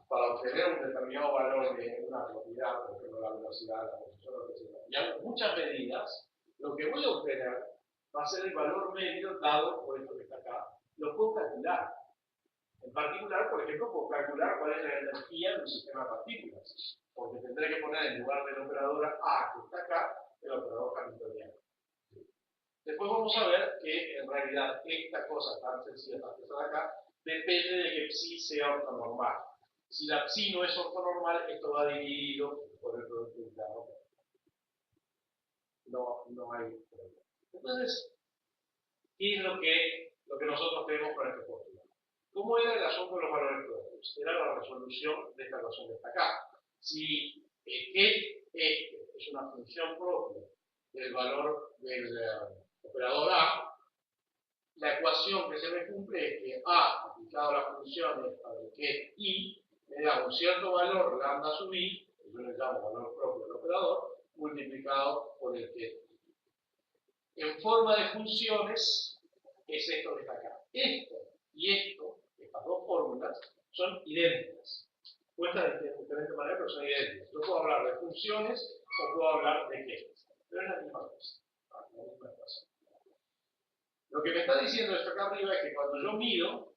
para obtener un determinado valor de una propiedad, por ejemplo la velocidad, la posición, lo que sea, y hago muchas medidas, lo que voy a obtener va a ser el valor medio dado por esto que está acá. Lo puedo calcular. En particular, por ejemplo, puedo calcular cuál es la energía de un sistema de partículas, porque tendré que poner en lugar del operador A que está acá, el operador hamiltoniano. Después vamos a ver que en realidad esta cosa tan sencilla, tan pesada acá, depende de que psi sea ortonormal. Si la psi no es ortonormal, esto va dividido por el producto interno. No hay problema. Entonces, ¿qué es lo que nosotros tenemos con este postulado? ¿Cómo era el asunto de los valores propios? Era la resolución de esta ecuación que está acá. Si este es una función propia del valor del operador A, la ecuación que se me cumple es que A aplicado a las funciones para el que I me da un cierto valor lambda sub I, que yo le llamo valor propio del operador, multiplicado por el que. En forma de funciones es esto que está acá. Esto y esto, estas dos fórmulas, son idénticas. Puestas de diferente manera, pero son idénticas. Yo puedo hablar de funciones o puedo hablar de qué. Pero es la misma cosa. La misma ecuación. Lo que me está diciendo esto acá arriba es que cuando yo mido,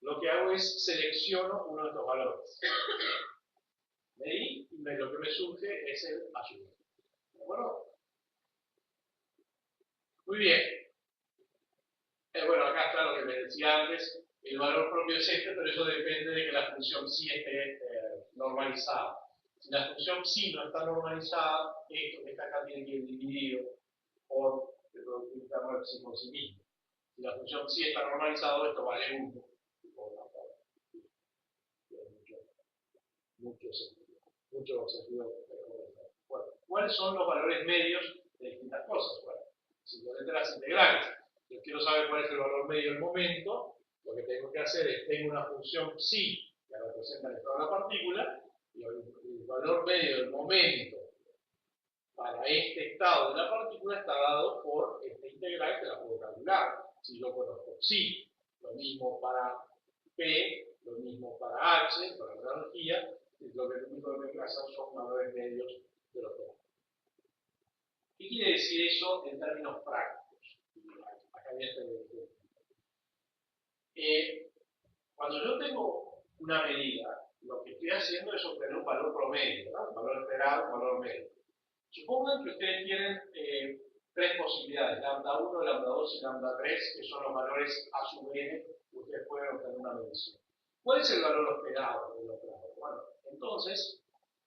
lo que hago es selecciono uno de estos valores. Medí y lo que me surge es el azul. ¿De acuerdo? Muy bien. bueno, acá está lo que me decía antes, el valor propio es este, pero eso depende de que la función psi esté normalizada. Si la función psi no está normalizada, esto que está acá tiene que ir dividido por el producto interno del psi por sí mismo. Si la función psi está normalizada, esto vale 1. Mucho sentido. Bueno, ¿cuáles son los valores medios de distintas cosas? Bueno, simplemente las integrales. Yo quiero saber cuál es el valor medio del momento. Lo que tengo que hacer es, tengo una función psi que representa el estado de la partícula, y el valor medio del momento para este estado de la partícula está dado por esta integral que la puedo calcular. Si yo conozco psi, lo mismo para P, lo mismo para H, para la energía, lo que único que tengo que hacer son valores medios de los dos. ¿Qué quiere decir eso en términos prácticos? Acá viene cuando yo tengo una medida, lo que estoy haciendo es obtener un valor promedio, ¿no? Un valor esperado, un valor medio. Supongan que ustedes tienen 3 posibilidades, lambda 1, lambda 2 y lambda 3, que son los valores a sub n que ustedes pueden obtener una medición. ¿Cuál es el valor esperado del operador? Bueno, entonces,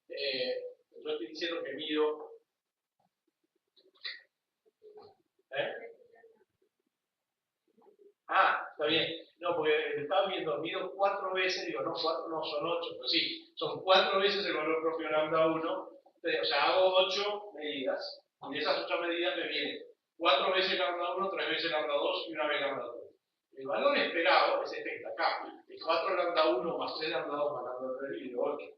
yo estoy diciendo que mido. Está bien. No, porque estaba viendo, mido 4 veces, digo, no, 4 no, son 8, pero sí, son 4 veces el valor propio lambda 1. O sea, hago 8 medidas, y de esas 8 medidas me vienen 4 veces lambda 1, 3 veces lambda 2 y una vez lambda 3. El valor esperado es este que está acá, es 4 lambda 1 más 3 lambda 2 más lambda 3 y de 8.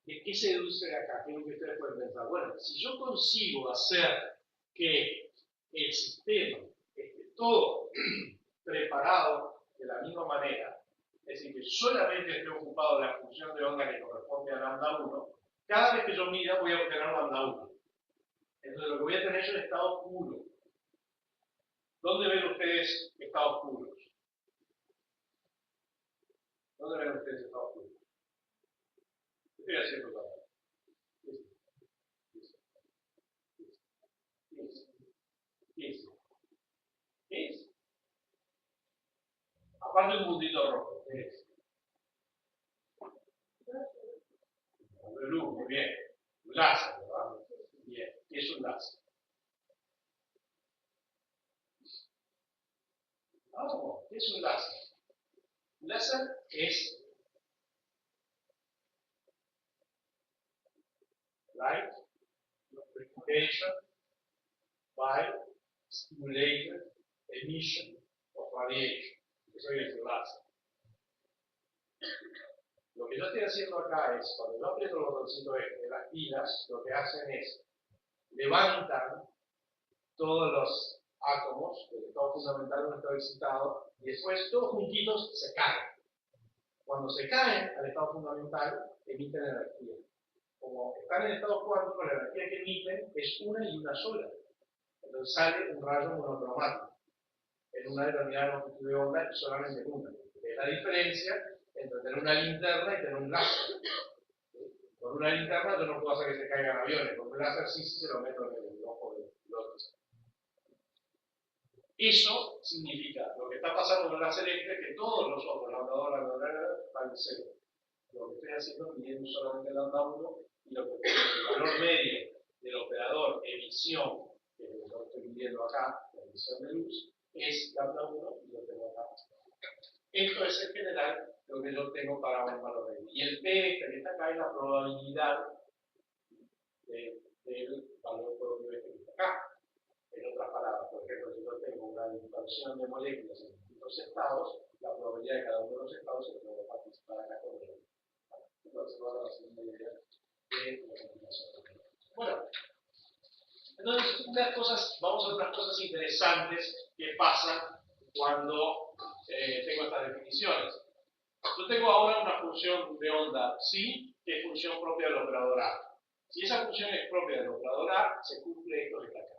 ¿De qué se deduce de acá? ¿Qué es lo que ustedes pueden pensar? Bueno, si yo consigo hacer que el sistema esté todo preparado de la misma manera, es decir, que solamente esté ocupado la función de onda que corresponde a lambda 1, cada vez que yo mida voy a obtener lambda 1. Entonces lo que voy a tener es un estado puro. ¿Dónde ven ustedes estados puros? ¿Dónde ven ustedes estados puros? ¿Qué estoy haciendo para? ¿Qué es? Aparte de un puntito rojo, ¿qué es? De luz, muy bien. Un láser, ¿verdad? Bien. ¿Qué es un láser? No, ¿qué es un láser? Un láser es light propagation by stimulated emission of radiation. Eso es un láser. Lo que yo estoy haciendo acá es, cuando yo aprieto los botoncitos de las pilas, lo que hacen es levantan todos los átomos del estado fundamental de un estado excitado y después todos juntitos se caen. Cuando se caen al estado fundamental, emiten energía. Como están en estado cuántico, la energía que emiten es una y una sola. Entonces sale un rayo monocromático en una determinada longitud de onda y solamente una. Es la diferencia entre tener una linterna y tener un láser. Con una linterna yo no puedo hacer que se caigan aviones, con un láser sí se lo meto en el ojo del otro. Eso significa, lo que está pasando con el láser es que todos los otros, lambda 2, lambda 3, están en cero. Lo que estoy haciendo es midiendo solamente lambda 1 y lo que es el valor medio del operador emisión, que es lo que estoy midiendo acá, la emisión de luz, es lambda 1 y lo tengo acá. Esto es en general lo que yo tengo para un valor medio. Y el P que está acá es la probabilidad del valor propio que está acá. En otras palabras, por ejemplo, si yo tengo una dispersión de moléculas en distintos estados, la probabilidad de cada uno de los estados se puede participar acá con el. Entonces, vamos a la segunda idea de la combinación. Bueno, entonces, vamos a ver unas cosas interesantes que pasan cuando tengo estas definiciones. Yo tengo ahora una función de onda psi, que es función propia del operador A. Si esa función es propia del operador A, se cumple esto que está acá.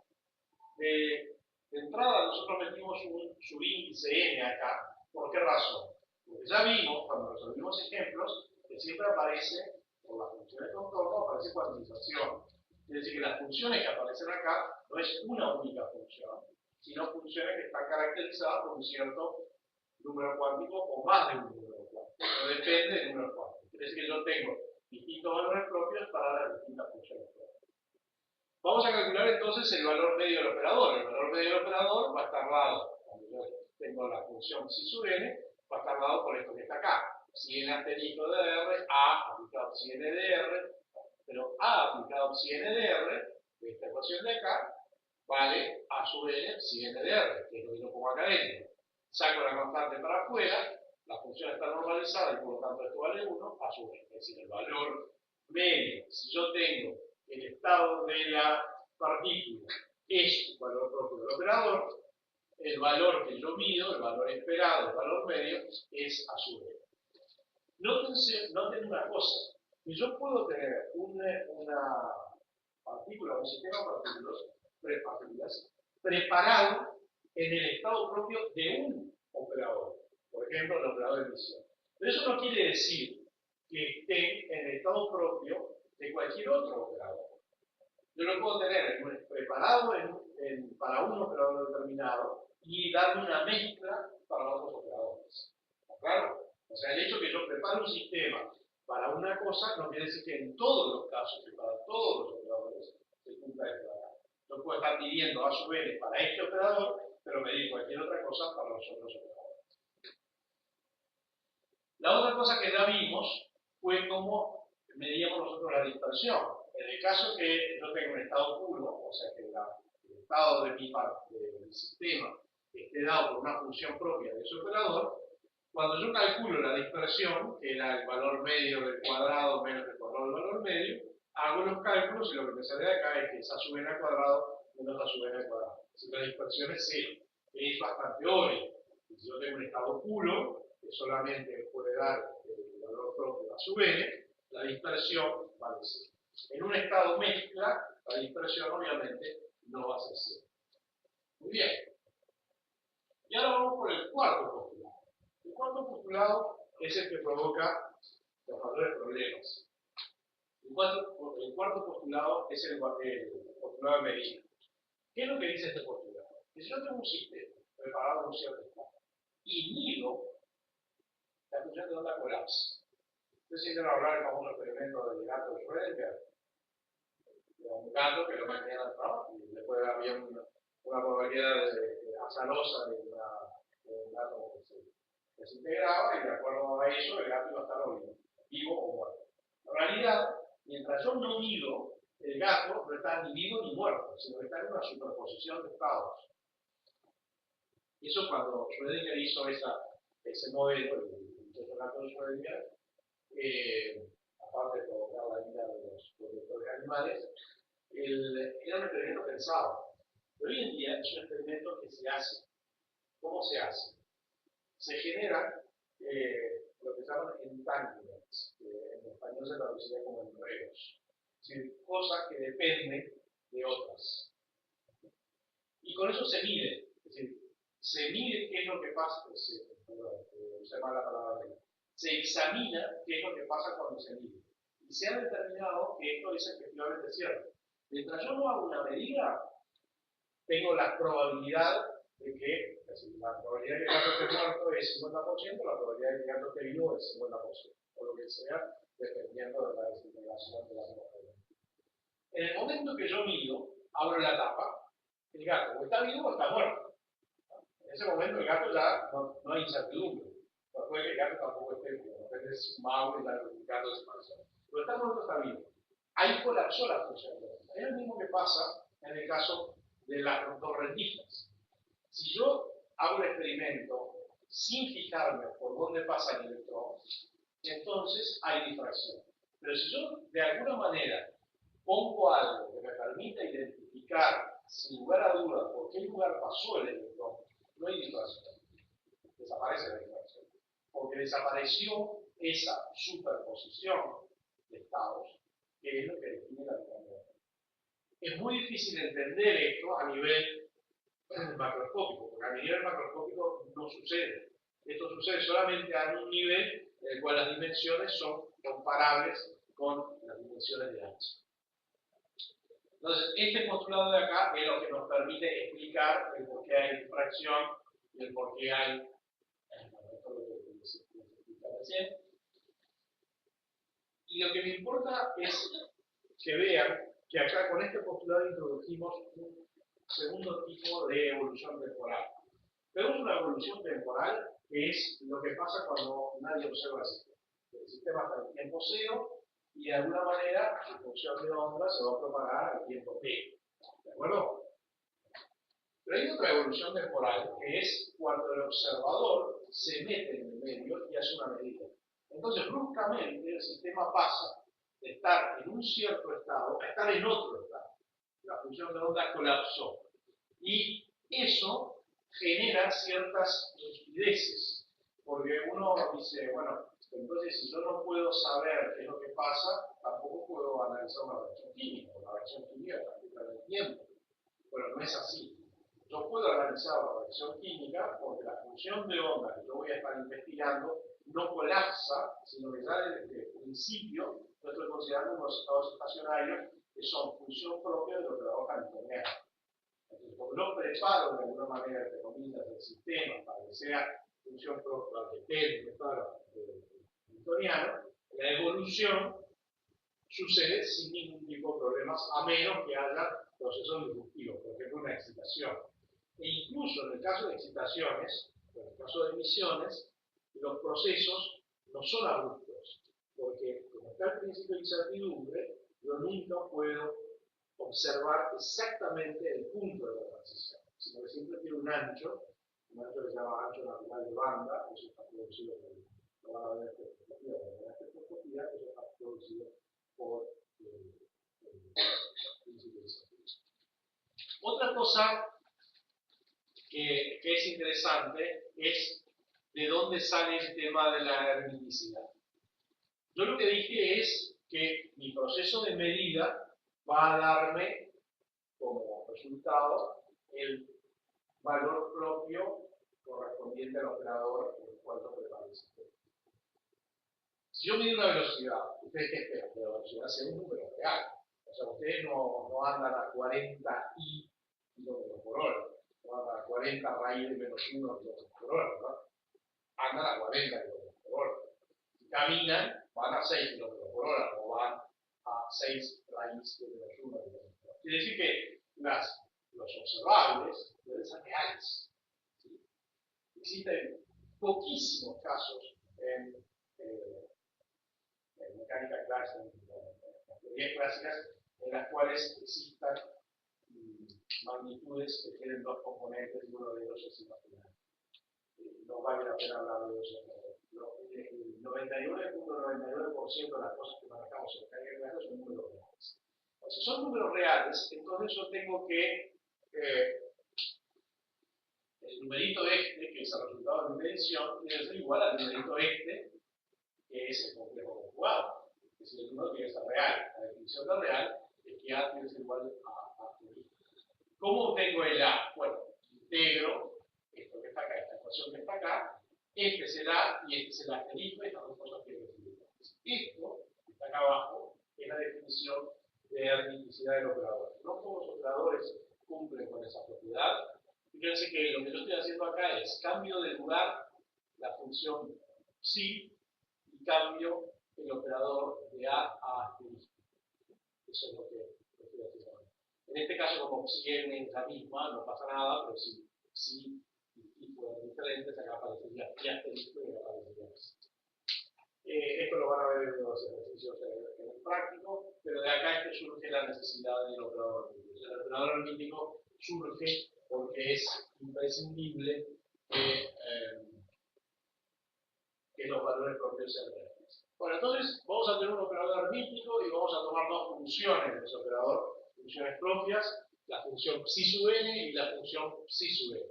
De entrada, nosotros metimos un subíndice n acá. ¿Por qué razón? Porque ya vimos, cuando resolvimos ejemplos, que siempre aparece, por las funciones de contorno, aparece cuantización. Es decir, que las funciones que aparecen acá no es una única función, sino funciones que están caracterizadas por un cierto número cuántico o más de un número cuántico. Eso depende del número cuántico. Quiere decir que yo tengo distintos valores propios para las distintas funciones propias. Vamos a calcular entonces el valor medio del operador. El valor medio del operador va a estar dado, cuando yo tengo la función psi sub n, va a estar dado por esto que está acá. Psi n asterisco de R, A aplicado psi n de R, pero A aplicado psi n de R, de esta ecuación de acá, vale A sub n psi n de R, que es lo que yo pongo acá dentro. Saco la constante para afuera, la función está normalizada y por lo tanto esto vale 1, A sub n. Es decir, el valor medio, si yo tengo el estado de la partícula es un valor propio del operador, el valor que yo mido, el valor esperado, el valor medio, es A sub n. Noten una cosa, que yo puedo tener una partícula, un sistema de partículas preparado en el estado propio de un operador, por ejemplo, el operador de emisión. Pero eso no quiere decir que esté en el estado propio de cualquier otro operador. Yo lo puedo tener preparado para un operador determinado y darle una mezcla para otros operadores. ¿Está claro? O sea, el hecho que yo prepare un sistema para una cosa no quiere decir que en todos los casos y para todos los operadores se cumpla esto. Yo puedo estar pidiendo A sub n para este operador, pero medir cualquier otra cosa para los otros operadores. La otra cosa que ya vimos fue cómo medíamos nosotros la dispersión. En el caso que yo tenga un estado puro, o sea que el estado de mi sistema esté dado por una función propia de ese operador, cuando yo calculo la dispersión, que era el valor medio del cuadrado menos el cuadrado del valor medio, hago los cálculos y lo que me sale de acá es que es A sub n al cuadrado menos A sub n al cuadrado. Si la dispersión es 0, es bastante obvio. Si yo tengo un estado puro, que solamente puede dar el valor propio A sub n, la dispersión vale 0. En un estado mezcla, la dispersión obviamente no va a ser 0. Muy bien. Y ahora vamos por el cuarto postulado. El cuarto postulado es el que provoca los mayores problemas. El cuarto postulado es el postulado de medida. ¿Qué es lo que dice este postulado? Que si yo tengo un sistema preparado en un cierto estado y mido, la función de onda colapsa. Ustedes sienten hablar del famoso experimento del gato de Schrödinger. Un gato que lo mantenía en el trabajo y después había una probabilidad azarosa de un gato que se integraba y de acuerdo a eso el gato iba a estar vivo o muerto. En realidad, mientras yo no mido, el gato no está ni vivo ni muerto, sino que está en una superposición de estados. Y eso cuando Schrödinger hizo ese modelo, el gato de Schrödinger, aparte de provocar la vida de los productores animales, era un experimento pensado. Pero hoy en día es un experimento que se hace. ¿Cómo se hace? Se generan lo que se llaman entanglements, que en español se traduciría como enredos. Es decir, cosas que dependen de otras. Y con eso se mide. Es decir, se mide qué es lo que pasa, se llama la palabra media. Se examina qué es lo que pasa cuando se mide. Y se ha determinado que esto es efectivamente cierto. Mientras yo no hago una medida, tengo la probabilidad de que, es decir, la probabilidad de que el gato esté muerto es 50%, la probabilidad de que el gato esté vivo es 50%, o lo que sea, dependiendo de la desintegración de la probabilidad. En el momento que yo mido, abro la tapa, el gato o está vivo o está muerto. En ese momento el gato ya no hay incertidumbre. No puede que el gato tampoco esté vivo, depende de su mago y el gato desapareció. Pero está muerto, está vivo. Ahí colapsó la función. Es lo mismo que pasa en el caso de las torrentistas. Si yo hago un experimento sin fijarme por dónde pasa el electrón, entonces hay difracción. Pero si yo de alguna manera pongo algo que me permita identificar sin lugar a dudas por qué lugar pasó el electrón, no hay difracción. Desaparece la difracción. Porque desapareció esa superposición de estados que es lo que define la difracción. Es muy difícil entender esto a nivel macroscópico, porque a nivel macroscópico no sucede. Esto sucede solamente a un nivel en el cual las dimensiones son comparables con las dimensiones de H. Entonces, este postulado de acá es lo que nos permite explicar el por qué hay difracción y el por qué hay. Esto es lo que les expliqué recién. Y lo que me importa es que vean que acá con este postulado introdujimos un segundo tipo de evolución temporal. Tenemos una evolución temporal que es lo que pasa cuando nadie observa el sistema. El sistema está en tiempo cero y de alguna manera su función de onda se va a propagar al tiempo t. ¿De acuerdo? Pero hay otra evolución temporal que es cuando el observador se mete en el medio y hace una medida. Entonces, bruscamente, el sistema pasa de estar en un cierto estado a estar en otro estado. La función de onda colapsó. Y eso genera ciertas rigideces. Porque uno dice, bueno, entonces si yo no puedo saber qué es lo que pasa, tampoco puedo analizar una reacción química. La reacción química también del tiempo. Bueno, no es así. Yo puedo analizar la reacción química porque la función de onda que yo voy a estar investigando no colapsa, sino que ya desde el principio yo estoy considerando unos estados estacionarios que son función propia del operador hamiltoniano. Entonces, como yo preparo de alguna manera, entre comillas, el sistema para que sea función propia, que esté el operador hamiltoniano, la evolución sucede sin ningún tipo de problemas, a menos que haya procesos disruptivos, por ejemplo, una excitación. E incluso en el caso de excitaciones, o en el caso de emisiones, los procesos no son abruptos, porque como está el principio de incertidumbre, yo nunca puedo observar exactamente el punto de la transición, sino que siempre tiene un ancho que se llama ancho natural de banda, eso está producido por, lo van a ver en espectroscopía, eso está producido por el principio de incertidumbre. Otra cosa que es interesante es de dónde sale el tema de la hermiticidad. Yo lo que dije es que mi proceso de medida va a darme como resultado el valor propio correspondiente al operador en el cual yo preparo el sistema. Si yo mido una velocidad, ¿ustedes qué esperan? Que la velocidad sea un número real. O sea, ustedes no andan a 40 y kilómetros por hora. No andan a 40 raíz de menos 1 kilómetros por hora, ¿verdad? Andan a 40 kilómetros por hora. Si caminan, van a 6 kilómetros por hora, o van a 6 raíz de menos 1 kilómetros por hora. Quiere decir que los observables deben ser reales. ¿Sí? Existen poquísimos casos en mecánica clásica, en teorías clásicas, en las cuales existan magnitudes que tienen dos componentes y uno de ellos es imaginal. No vale la pena hablar de eso. El 99.99% de las cosas que manejamos en mecánica clásica son números reales. Si son números reales, entonces yo tengo que el numerito este, que es el resultado de mi medición, debe ser igual al numerito este, que es el complejo conjugado. Es decir, el número tiene que ser real. La definición de real es que A tiene que ser igual a B. ¿Cómo obtengo el A? Bueno, integro esto que está acá, esta ecuación que está acá, este es el A y este es el asterisco, y estas dos cosas tienen que ser iguales. Esto, que está acá abajo, es la definición de hermiticidad del operador. No todos los operadores cumplen con esa propiedad. Fíjense que lo que yo estoy haciendo acá es cambio de lugar la función psi y cambio el operador de A a asterisco. Eso es lo que estoy haciendo. En este caso, como psi n es la misma, no pasa nada, pero si psi y fueran diferentes, acá aparecería y asterisco y acá aparecería psi. Esto lo van a ver en los ejercicios en el práctico, pero de acá es que surge la necesidad del operador hermítico. El operador hermítico surge porque es imprescindible que los valores propios sean reales. Bueno, entonces vamos a tener un operador hermítico y vamos a tomar dos funciones de ese operador, funciones propias, la función psi sub n y la función psi sub n.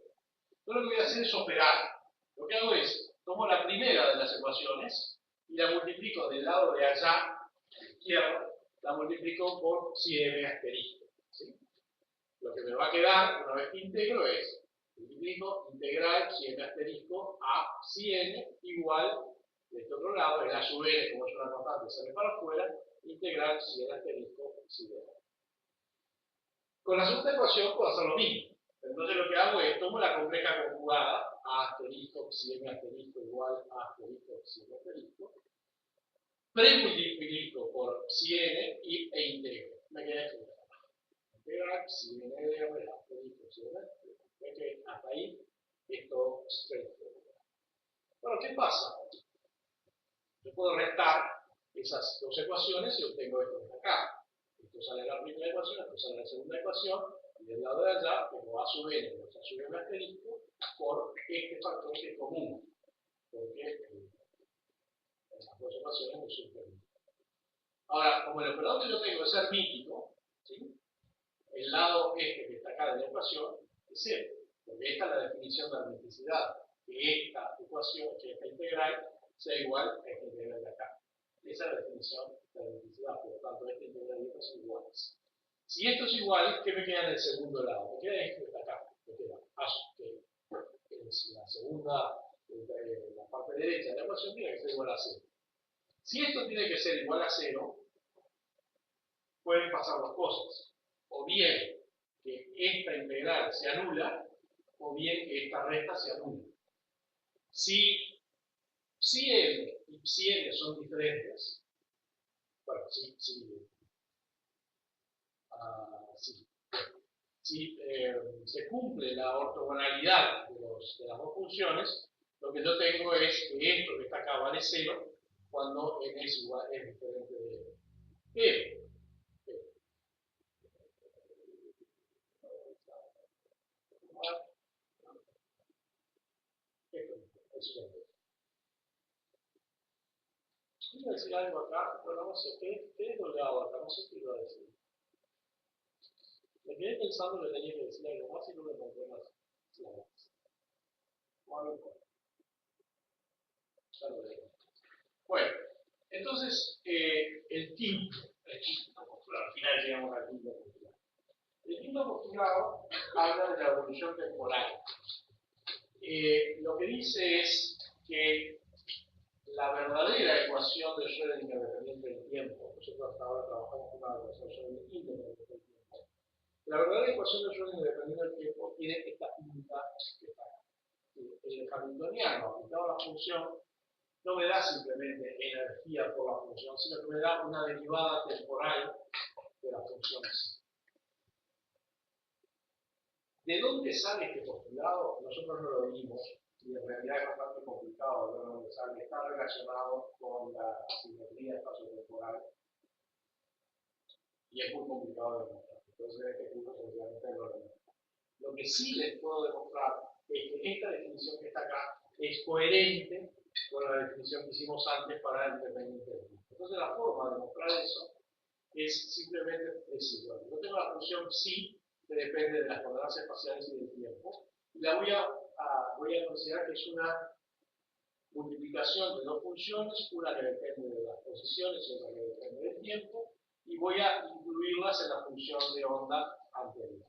Yo lo que voy a hacer es operar. Lo que hago es, tomo la primera de las ecuaciones y la multiplico del lado de allá, a la izquierda, la multiplico por psi m asterisco. ¿Sí? Lo que me va a quedar, una vez que integro, es multiplico integral psi m asterisco a psi n igual, de este otro lado, el a sub n, como es una constante, sale para afuera, integral psi n asterisco psi n. Con la segunda ecuación puedo hacer lo mismo. Entonces lo que hago es, tomo la compleja conjugada, A asterisco psi m asterisco igual a asterisco psi m asterisco, premultiplico por psi n e integro. Me queda esto. Integral psi n de r asterisco psi m asterisco. Ve que hasta ahí esto straightforward. Bueno, ¿qué pasa? Yo puedo restar esas dos ecuaciones y obtengo esto de acá. Esto sale de la primera ecuación, esto sale de la segunda ecuación, y del lado de allá tengo a sub n menos a sub m asterisco por este factor que es común, porque en las dos ecuaciones me superan. Ahora, como el operador que yo tengo es armítico, ¿sí? El lado este que está acá de la ecuación es 0, porque esta es la definición de armiticidad, que esta ecuación, que esta integral, sea igual a esta integral de acá. Esa es la definición de armiticidad, por lo tanto, esta integral y esta son iguales. Si esto es igual, ¿qué me queda en el segundo lado? Me queda esto que está acá, me queda que es la segunda, la parte derecha de la ecuación tiene que ser igual a 0. Si esto tiene que ser igual a 0, pueden pasar dos cosas. O bien que esta integral se anula, o bien que esta resta se anula. Si psi m y psi n son diferentes, bueno, si se cumple la ortogonalidad de las dos funciones, lo que yo tengo es que esto que está acá vale 0 cuando n es diferente de pero quiero decir algo acá, pero no sé, ¿qué es lo que hago acá? No sé qué iba a decir. Me quedé pensando que tenía que decir algo más y no me encontré más. Bueno, entonces, el quinto postulado, al final llegamos al quinto postulado. El quinto postulado habla de la evolución temporal. Lo que dice es que la verdadera ecuación de Schrödinger dependiente del tiempo, nosotros hasta ahora trabajamos con una ecuación de Schrödinger independiente del tiempo, la verdadera ecuación de Schrödinger dependiente del tiempo tiene esta punta que está acá. El hamiltoniano aplicado a la función no me da simplemente energía por la función, sino que me da una derivada temporal de las funciones. ¿De dónde sale este postulado? Nosotros no lo vimos, y en realidad es bastante complicado de dónde sale. Está relacionado con la simetría espacio-temporal y es muy complicado de demostrar. Entonces, en este curso sencillamente no lo demuestro. Lo que sí les puedo demostrar es que esta definición que está acá es coherente con la definición que hicimos antes para el independiente del tiempo. Entonces, la forma de demostrar eso es simplemente decir, bueno, yo tengo la función psi que depende de las coordenadas espaciales y del tiempo, y la voy a considerar que es una multiplicación de dos funciones, una que depende de las posiciones y otra que depende del tiempo, y voy a incluirlas en la función de onda anterior.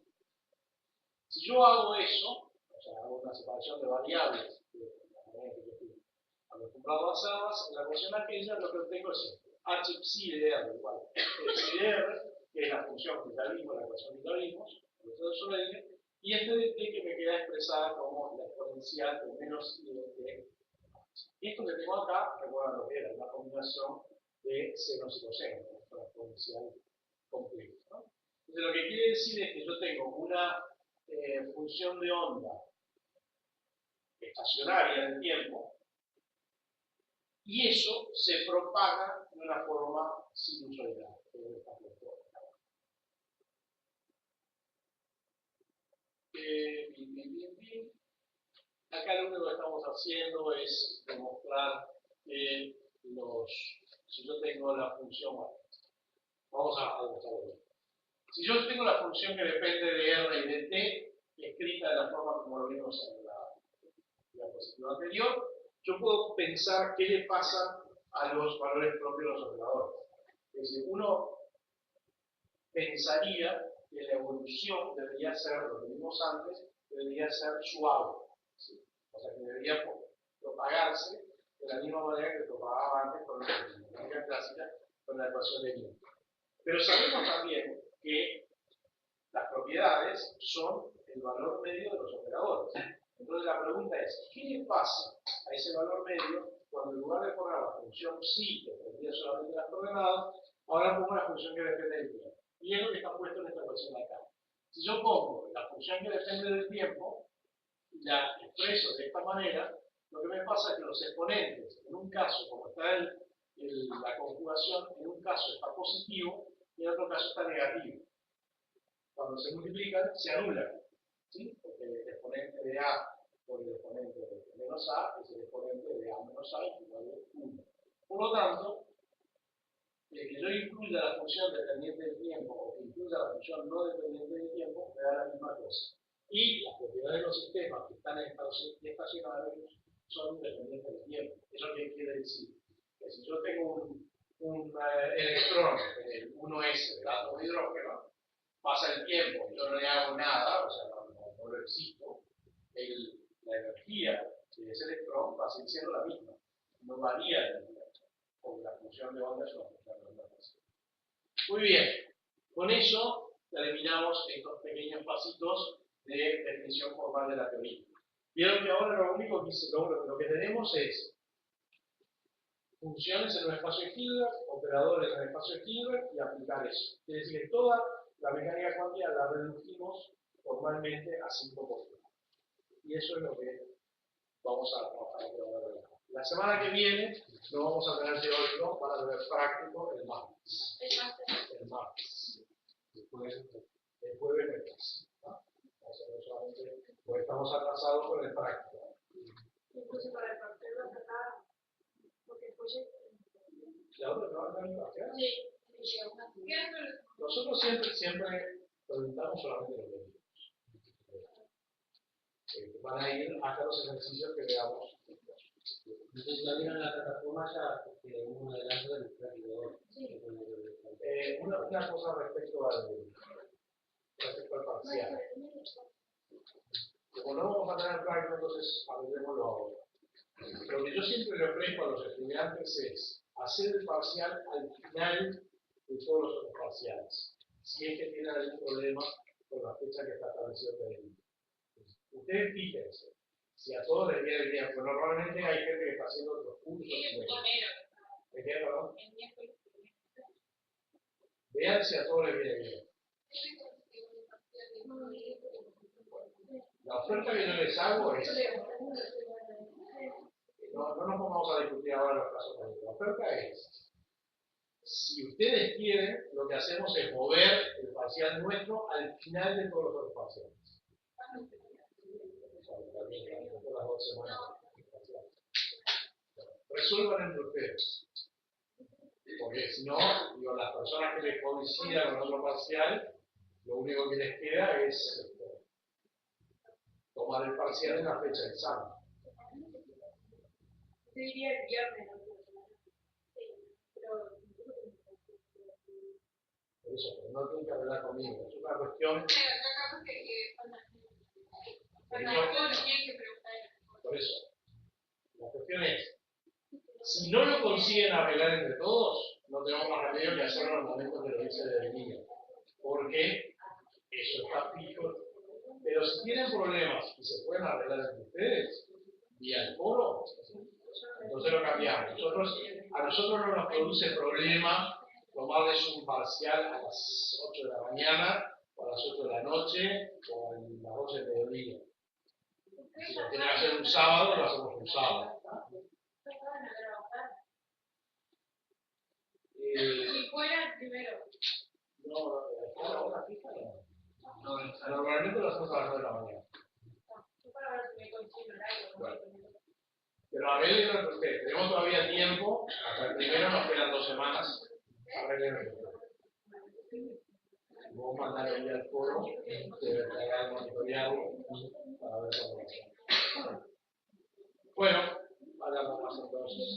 Si yo hago eso, o sea, hago una separación de variables, de la manera que yo estoy acostumbrado a hacerlas, en la ecuación aquella lo que obtengo es esto, h psi de r igual a psi de r, que es la función que ya vimos, la ecuación que ya vimos, y este de t que me queda expresada como la exponencial de menos i de t. Esto que tengo acá, recuerdan lo que era, una combinación de senos y cosenos, la exponencial completa, ¿no? Entonces lo que quiere decir es que yo tengo una función de onda estacionaria en el tiempo, y eso se propaga de una forma sinusoidal. Acá lo único que estamos haciendo es demostrar que si yo tengo la función, bueno, vamos a demostrarlo. Si yo tengo la función que depende de r y de t, escrita de la forma como lo vimos en la diapositiva anterior, yo puedo pensar qué le pasa a los valores propios de los operadores. Es decir, uno pensaría que la evolución debería ser, lo que vimos antes, debería ser suave, ¿sí? O sea, que debería propagarse de la misma manera que propagaba antes con la manera clásica con la ecuación de Newton. Pero sabemos también que Las propiedades son el valor medio de los operadores. Entonces la pregunta es, ¿qué le pasa a ese valor medio cuando en lugar de poner la función sí, que dependía solamente de las coordenadas, ahora pongo la función que depende del tiempo? Y es lo que está puesto en esta ecuación de acá. Si yo pongo la función que depende del tiempo, y la expreso de esta manera, lo que me pasa es que los exponentes, en un caso, como está la conjugación, en un caso está positivo y en otro caso está negativo. Cuando se multiplican, se anulan, ¿sí? Porque el exponente de A por el exponente de menos A es el exponente de A menos A igual a 1. Por lo tanto, que yo incluya la función dependiente del tiempo o que incluya la función no dependiente del tiempo me da la misma cosa. Y las propiedades de los sistemas que están estacionarios son independientes del tiempo. ¿Eso qué quiere decir? Que si yo tengo un electrón en el 1s del átomo de hidrógeno, pasa el tiempo, yo no le hago nada, o sea, no lo existo, la energía de ese electrón va a seguir siendo la misma, no varía el tiempo, porque la función de onda es una función de onda. Muy bien, con eso eliminamos estos pequeños pasitos de definición formal de la teoría. Vieron que ahora lo único que tenemos es funciones en un espacio de Hilbert, operadores en el espacio de Hilbert y aplicar eso. Quiere decir que toda la mecánica cuántica la reducimos formalmente a 5 postulados. Y eso es lo que vamos a trabajar. La semana que viene no vamos a tener teórico, van a tener práctico el martes. El martes. El jueves no hay clase. Pues estamos atrasados con el práctico. Incluso para el parcial lo sacaron, porque después ¿La otra trabaja en el parcial? sí, Nosotros siempre preguntamos solamente los medios. Van a ir hasta los ejercicios que veamos. Entonces ya vieron la plataforma ya, porque uno adelante del práctico. Una cosa respecto al parcial. Como no vamos a tener práctico, entonces aprendémoslo ahora. Lo que yo siempre le ofrezco a los estudiantes es hacer el parcial al final de todos los otros parciales, si es que tienen algún problema con la fecha que está establecida por el libro. Ustedes fíjense, si a todos les viene bien, pues normalmente hay gente que está haciendo otros cursos. ¿De qué, perdón? Vean si a todos les viene bien. La oferta que yo les hago es, no nos vamos a discutir ahora los casos prácticos. La oferta es, si ustedes quieren, lo que hacemos es mover el parcial nuestro al final de todos los otros parciales. Por las 2 semanas. Resuelvan entre ustedes. Porque si no, digo, las personas que les coincidan con otro parcial, lo único que les queda es tomar el parcial en la fecha de examen. Yo diría el viernes, Por eso, pero no tienen que hablar conmigo. Es una cuestión. Por eso, la cuestión es, si no lo consiguen arreglar entre todos, no tenemos más remedio que hacerlo en el momento que lo dice de niño. Porque eso está fijo. Pero si tienen problemas y se pueden arreglar entre ustedes, vía el foro, entonces lo cambiamos. A nosotros no nos produce problema tomarles un parcial a las 8 de la mañana, o a las 8 de la noche, o a las 12 del mediodía. Si lo tienen que hacer un sábado, lo hacemos un sábado. Si fuera primero. No, a la hora fija no. Normalmente lo hacemos a las 9 de la mañana. Bueno. Pero arreglen entre ustedes. Tenemos todavía tiempo. Hasta el primero nos quedan 2 semanas. Arreglen entre ustedes. Vamos a mandar el día al foro, que haga el monitoreado para ver cómo va. Bueno, hagamos más entonces.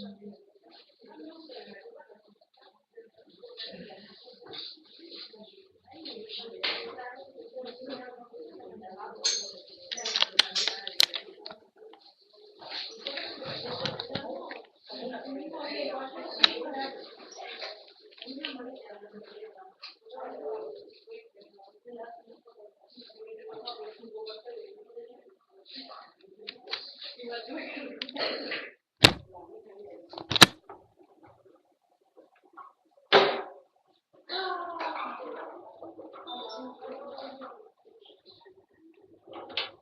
la tuve que